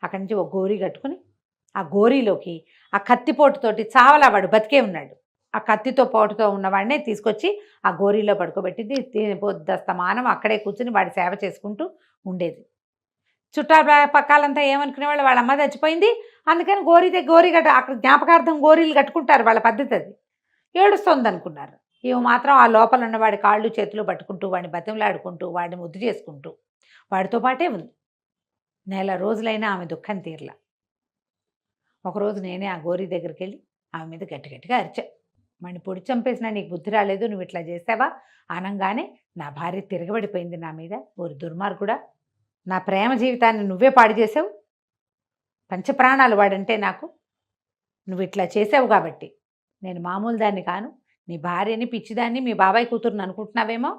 అక్కడి నుంచి ఒక గోరీ కట్టుకుని ఆ గోరీలోకి ఆ కత్తిపోటుతోటి చావలా వాడు బతికే ఉన్నాడు, ఆ కత్తితో పోటుతో ఉన్నవాడినే తీసుకొచ్చి ఆ గోరీలో పడుకోబెట్టింది. పొద్దస్తమానం అక్కడే కూర్చుని వాడి సేవ చేసుకుంటూ ఉండేది. చుట్టాల పక్కాలంతా ఏమనుకునేవాళ్ళు, వాళ్ళ అమ్మ చచ్చిపోయింది అందుకని గోరీ అక్కడ జ్ఞాపకార్థం గోరీలు కట్టుకుంటారు, వాళ్ళ పద్ధతి అది. ఏడుస్తుంది అనుకున్నారు. ఇవి మాత్రం ఆ లోపల ఉన్న వాడి కాళ్ళు చేతులు పట్టుకుంటూ వాడిని బతిమలాడుకుంటూ వాడిని ముద్దు చేసుకుంటూ వాడితో పాటే ఉంది. 1 నెల రోజులైనా ఆమె దుఃఖం తీరలా. ఒకరోజు నేనే ఆ గోరీ దగ్గరికి వెళ్ళి ఆమె మీద గట్టిగా అరిచా. వాడిని పొడి చంపేసినా నీకు బుద్ధి రాలేదు, నువ్వు ఇట్లా చేసావా అనగానే నా భార్య తిరగబడిపోయింది నా మీద. ఓరి దుర్మార్గుడా, నా ప్రేమ జీవితాన్ని నువ్వే పాడు చేసావు, పంచప్రాణాలు వాడంటే నాకు, నువ్వు ఇట్లా చేసావు కాబట్టి నేను మామూలు దాన్ని కాను, నీ భార్యని పిచ్చిదాన్ని మీ బాబాయ్ కూతురుని అనుకుంటున్నావేమో,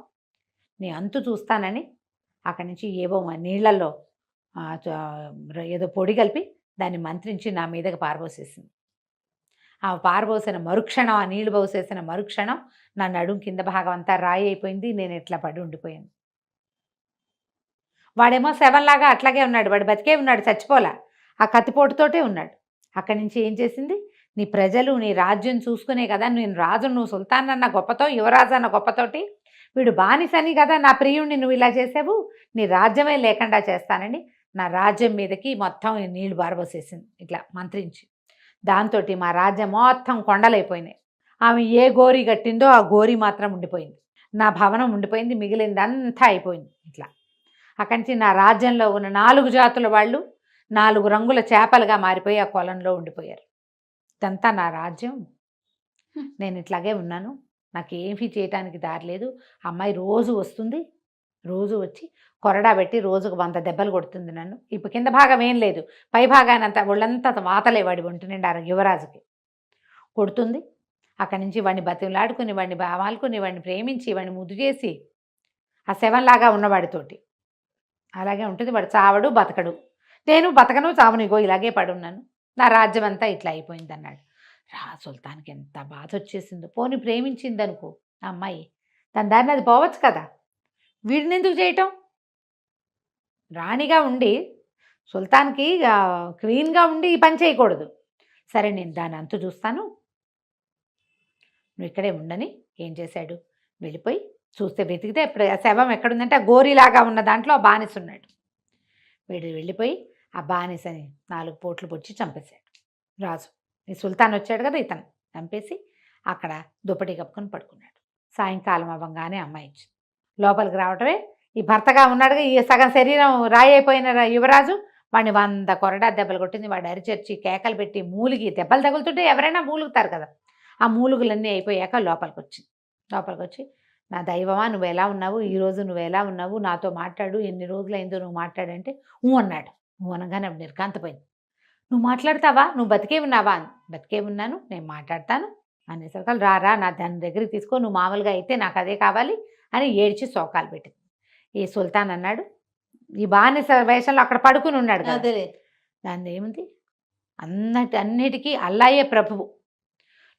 నీ అంతు చూస్తానని అక్కడి నుంచి ఏవో నీళ్లలో ఏదో పొడి కలిపి దాన్ని మంత్రించి నా మీదకి పారబోసేసింది. ఆ పారబోసిన మరుక్షణం, ఆ నీళ్లు పోసేసిన మరుక్షణం నా నడుం కింద భాగం అంతా రాయి అయిపోయింది. నేను ఎట్లా పడి ఉండిపోయాను. వాడేమో శవంలాగా అట్లాగే ఉన్నాడు, వాడు బతికే ఉన్నాడు, చచ్చిపోలా, ఆ కత్తిపోటుతోటే ఉన్నాడు. అక్కడి నుంచి ఏం చేసింది, నీ ప్రజలు నీ రాజ్యం చూసుకునే కదా నేను రాజు, నువ్వు సుల్తాన్ అన్న గొప్పతో, యువరాజు అన్న గొప్పతోటి, వీడు బానిసని కదా నా ప్రియుణ్ణి నువ్వు ఇలా చేసావు, నీ రాజ్యమే లేకుండా చేస్తానని నా రాజ్యం మీదకి మొత్తం నీళ్లు బారబోసేసింది ఇట్లా మంత్రించి. దాంతో మా రాజ్యం మొత్తం కొండలైపోయినాయి. ఆమె ఏ గోరీ కట్టిందో ఆ గోరీ మాత్రం ఉండిపోయింది, నా భవనం ఉండిపోయింది, మిగిలిందంతా అయిపోయింది ఇట్లా. అక్కడి నుంచి నా రాజ్యంలో ఉన్న 4 జాతుల వాళ్ళు 4 రంగుల చేపలుగా మారిపోయి ఆ కొలంలో ఉండిపోయారు. ఇదంతా నా రాజ్యం, నేను ఇట్లాగే ఉన్నాను, నాకు ఏమీ చేయటానికి దారి లేదు. అమ్మాయి రోజు వస్తుంది, రోజు వచ్చి కొరడా పెట్టి రోజుకు 100 దెబ్బలు కొడుతుంది నన్ను. ఇప్పుడు కింద భాగం ఏం లేదు, పై భాగానంతా ఒళ్ళంతా వాతలే వాడి ఒంటి నిండా యువరాజుకి కొడుతుంది. అక్కడి నుంచి వాడిని బతిలాడుకుని, వాడిని బావాలుకుని, వాడిని ప్రేమించి, వాడిని ముద్దు చేసి ఆ శవంలాగా ఉన్నవాడితోటి అలాగే ఉంటుంది. వాడు చావడు బతకడు, నేను బతకను చావను, ఇగో ఇలాగే పడున్నాను, నా రాజ్యం అంతా ఇట్లా అయిపోయింది అన్నాడు. సుల్తాన్కి ఎంత బాధ వచ్చేసిందో. పోని ప్రేమించింది అనుకో ఆ అమ్మాయి, దాని దాన్ని అది పోవచ్చు కదా, వీడిని ఎందుకు చేయటం? రాణిగా ఉండి సుల్తాన్కి క్వీన్గా ఉండి ఈ పని చేయకూడదు. సరే నేను దాని అంతు చూస్తాను, నువ్వు ఇక్కడే ఉండని. ఏం చేశాడు, వెళ్ళిపోయి చూస్తే వెతికితే ఇప్పుడు ఆ శవం ఎక్కడుందంటే ఆ గోరీలాగా ఉన్న దాంట్లో ఆ బానిస ఉన్నాడు. వీడు వెళ్ళిపోయి ఆ బానిసని 4 పోట్లు పొడిచి చంపేశాడు రాజు. ఈ సుల్తాన్ వచ్చాడు కదా, ఇతను చంపేసి అక్కడ దుప్పటి కప్పుకొని పడుకున్నాడు. సాయంకాలం అవ్వగానే అమ్మాయి ఇచ్చింది. లోపలికి రావటమే ఈ భర్తగా ఉన్నాడుగా, ఈ సగం శరీరం రాయి అయిపోయిన యువరాజు వాడిని 100 కొరడా దెబ్బలు కొట్టింది. వాడు అరిచర్చి కేకలు పెట్టి మూలిగి దెబ్బలు తగులుతుంటే ఎవరైనా మూలుగుతారు కదా, ఆ మూలుగులన్నీ అయిపోయాక లోపలికి వచ్చి నా దైవమా నువ్వు ఎలా ఉన్నావు, ఈరోజు నువ్వు ఎలా ఉన్నావు, నాతో మాట్లాడు, ఎన్ని రోజులైందో నువ్వు మాట్లాడంటే అన్నాడు. నువ్వు అనగానే అప్పుడు నిర్కాంతపోయింది. నువ్వు మాట్లాడతావా, నువ్వు బతికే ఉన్నావా అని. బతికే ఉన్నాను, నేను మాట్లాడతాను అనేసరికి రారా నా దాని దగ్గరికి తీసుకో, నువ్వు మామూలుగా అయితే నాకు అదే కావాలి అని ఏడ్చి శోకాలు పెట్టింది. ఈ సుల్తాన్ అన్నాడు, ఈ బానిస వేషంలో అక్కడ పడుకుని ఉన్నాడు కదా, దాని ఏముంది, అన్నిటికీ అల్లాయే ప్రభువు,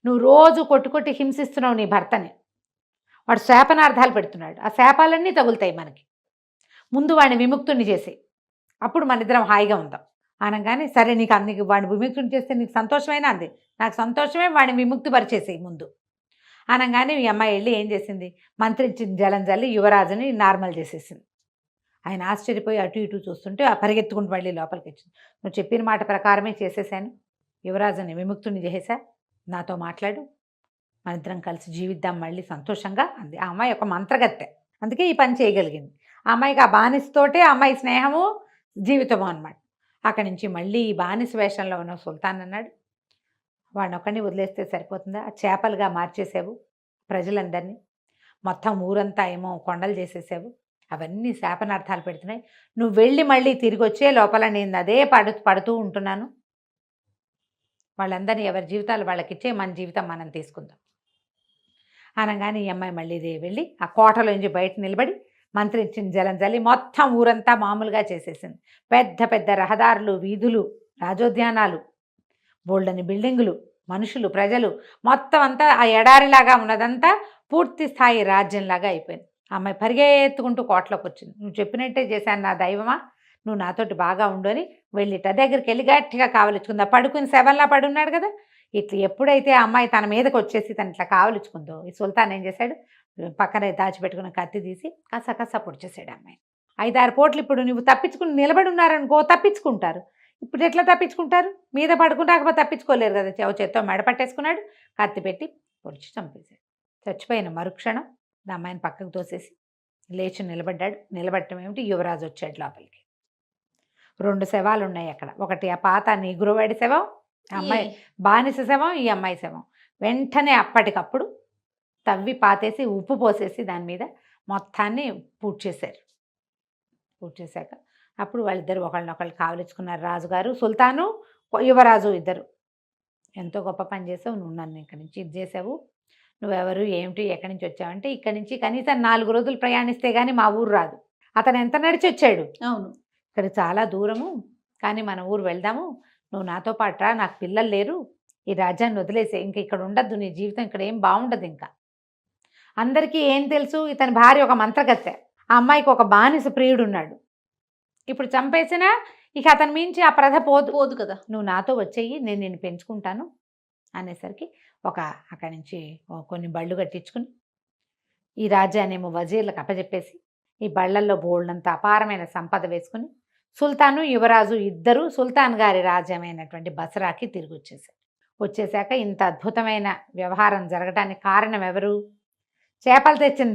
నువ్వు రోజు కొట్టుకొట్టి హింసిస్తున్నావు నీ భర్తని, వాడు శాపనార్థాలు పెడుతున్నాడు, ఆ శాపాలన్నీ తగులుతాయి మనకి, ముందు వాడిని విముక్తుని చేసి అప్పుడు మన ఇద్దరం హాయిగా ఉందాం అనగానే, సరే నీకు అందుకు వాడిని విముక్తుని చేస్తే నీకు సంతోషమైనా అంది, నాకు సంతోషమే, వాడిని విముక్తి పరిచేసేయి ముందు అనగానే ఈ అమ్మాయి వెళ్ళి ఏం చేసింది, మంత్రించిన జలం జల్లి యువరాజుని నార్మల్ చేసేసింది. ఆయన ఆశ్చర్యపోయి అటు ఇటు చూస్తుంటే ఆ పరిగెత్తుకుంటూ మళ్ళీ లోపలికి వచ్చింది. నువ్వు చెప్పిన మాట ప్రకారమే చేసేసాను, యువరాజుని విముక్తుని చేసా, నాతో మాట్లాడు, మన ఇద్దరం కలిసి జీవిద్దాం మళ్ళీ సంతోషంగా అంది. ఆ అమ్మాయి ఒక మంత్రగత్తె, అందుకే ఈ పని చేయగలిగింది. ఆ అమ్మాయికి ఆ బానిసతోటే ఆ అమ్మాయి స్నేహము జీవితము అన్నమాట. అక్కడి నుంచి మళ్ళీ ఈ బానిస వేషంలో ఉన్న సుల్తాన్ అన్నాడు, వాడిని ఒక్కడిని వదిలేస్తే సరిపోతుందా, ఆ చేపలుగా మార్చేసావు ప్రజలందరినీ, మొత్తం ఊరంతా ఏమో కొండలు చేసేసావు, అవన్నీ శాపనార్థాలు పెడుతున్నాయి. నువ్వు వెళ్ళి మళ్ళీ తిరిగి వచ్చే లోపల నేను అదే పడుతూ ఉంటున్నాను. వాళ్ళందరినీ ఎవరి జీవితాలు వాళ్ళకిచ్చే మన జీవితం మనం తీసుకుందాం అనగానే ఈ అమ్మాయి మళ్ళీ వెళ్ళి ఆ కోటలోంచి బయట నిలబడి మంత్రించిన జలం జల్లి మొత్తం ఊరంతా మామూలుగా చేసేసింది. పెద్ద పెద్ద రహదారులు, వీధులు, రాజోద్యానాలు, బోల్డని బిల్డింగులు, మనుషులు, ప్రజలు మొత్తం అంతా ఆ ఎడారిలాగా ఉన్నదంతా పూర్తి స్థాయి రాజ్యంలాగా అయిపోయింది. ఆ అమ్మాయి పరిగెత్తుకుంటూ కోటలోకి వచ్చింది. నువ్వు చెప్పినట్టే చేశాను నా దైవమా, నువ్వు నాతోటి బాగా ఉండు అని వెళ్ళిట దగ్గరికి వెళ్ళి గట్టిగా కావలించుకుందా. పడుకుని శవంలా పడున్నాడు కదా. ఇట్లా ఎప్పుడైతే ఆ అమ్మాయి తన మీదకి వచ్చేసి తను ఇట్లా కావలించుకుందో, ఈ సుల్తాన్ ఏం చేశాడు, పక్కన దాచిపెట్టుకున్న కత్తి తీసి కస పొడిచేసాడు అమ్మాయి. 5-6 పోట్లు ఇప్పుడు నువ్వు తప్పించుకుని నిలబడి ఉన్నారనుకో, తప్పించుకుంటారు. ఇప్పుడు ఎట్లా తప్పించుకుంటారు? మీద పడుకుని రాకపోతే తప్పించుకోలేరు కదా. చేత్తో మెడ పట్టేసుకున్నాడు, కత్తి పెట్టి పొడిచి చంపేశాడు. చచ్చిపోయిన మరుక్షణం ఆ అమ్మాయిని పక్కకు తోసేసి లేచి నిలబడ్డాడు. నిలబడటం ఏమిటి, యువరాజు వచ్చాడు లోపలికి. 2 శవాలు ఉన్నాయి అక్కడ. ఒకటి ఆ పాత నీగ్రోవాడి శవం, అమ్మాయి బానిస శవం, ఈ అమ్మాయి శవం. వెంటనే అప్పటికప్పుడు తవ్వి పాతేసి ఉప్పు పోసేసి దాని మీద మొత్తాన్ని పూడ్చేశారు. పూడ్చేశాక అప్పుడు వాళ్ళిద్దరు ఒకళ్ళనొకళ్ళు కావలించుకున్నారు. రాజుగారు, సుల్తాను, యువరాజు ఇద్దరు. ఎంతో గొప్ప పని చేసావు నువ్వు, నన్ను ఇక్కడి నుంచి ఇది చేసావు, నువ్వెవరు, ఏమిటి, ఎక్కడి నుంచి వచ్చావంటే, ఇక్కడి నుంచి కనీసం 4 రోజులు ప్రయాణిస్తే కానీ మా ఊరు రాదు. అతను ఎంత నడిచి వచ్చాడు. అవును, ఇక్కడ చాలా దూరము, కానీ మన ఊరు వెళ్దాము, నువ్వు నాతో పాటు రా, నాకు పిల్లలు లేరు, ఈ రాజ్యాన్ని వదిలేసే, ఇంక ఇక్కడ ఉండద్దు, నీ జీవితం ఇక్కడ ఏం బాగుండదు. ఇంకా అందరికీ ఏం తెలుసు, ఇతని భార్య ఒక మంత్రగత్తె, ఆ అమ్మాయికి ఒక బానిస ప్రియుడు ఉన్నాడు. ఇప్పుడు చంపేసినా ఇక అతని మించి ఆ ప్రధ పోదు కదా. నువ్వు నాతో వచ్చేయి, నేను నిన్ను పెంచుకుంటాను అనేసరికి అక్కడి నుంచి కొన్ని బళ్ళు కట్టించుకుని ఈ రాజ్యాన్నేమో వజీర్లకు అప్పచెప్పేసి ఈ బళ్ళల్లో బోల్డంత అపారమైన సంపద వేసుకుని సుల్తాను, యువరాజు ఇద్దరు సుల్తాన్ గారి రాజ్యమైనటువంటి బసరాకి తిరిగి వచ్చేసాక ఇంత అద్భుతమైన వ్యవహారం జరగడానికి కారణం ఎవరు? చేపలు తెచ్చిన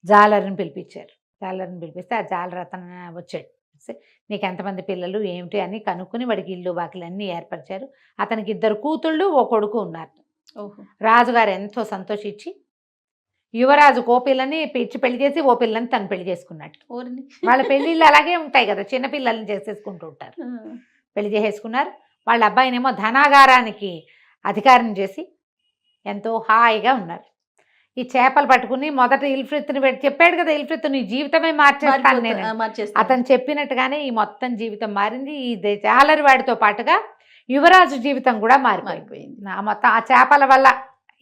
జాలరిని పిలిపించారు. జాలరిని పిలిపిస్తే ఆ జాలర్ అతను వచ్చాడు. నీకు ఎంతమంది పిల్లలు ఏమిటి అని కనుక్కుని వాడికి ఇల్లు వాకిలు అన్నీ ఏర్పరిచారు. అతనికి 2 కూతుళ్ళు, 1 కొడుకు ఉన్నారు. రాజుగారు ఎంతో సంతోషించి యువరాజు ఓ పిల్లని ఇచ్చి పెళ్లి చేసి ఓ పిల్లని తను పెళ్లి చేసుకున్నట్టు. వాళ్ళ పెళ్ళిళ్ళు అలాగే ఉంటాయి కదా, చిన్నపిల్లల్ని చేసేసుకుంటూ ఉంటారు. పెళ్లి చేసేసుకున్నారు. వాళ్ళ అబ్బాయినేమో ధనాగారానికి అధికారం చేసి ఎంతో హాయిగా ఉన్నారు. ఈ చేపలు పట్టుకుని మొదట ఇల్ఫ్రిత్ని చెప్పాడు కదా, ఇల్ఫ్రిత్ నీ జీవితమే మార్చేస్తాను నేను. అతను చెప్పినట్టుగానే ఈ మొత్తం జీవితం మారింది. ఈ జాలరి వాడితో పాటుగా యువరాజు జీవితం కూడా మారిపోయింది. మొత్తం ఆ చేపల వల్ల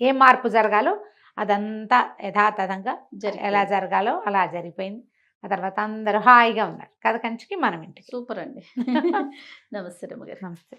ఏం మార్పు జరగాలో అదంతా యథాతథంగా ఎలా జరగాలో అలా జరిగిపోయింది. ఆ తర్వాత అందరూ హాయిగా ఉన్నారు. కథ కంచికి మనం ఇంటికి. సూపర్ అండి. నమస్తే రమ్మగారు. నమస్తే.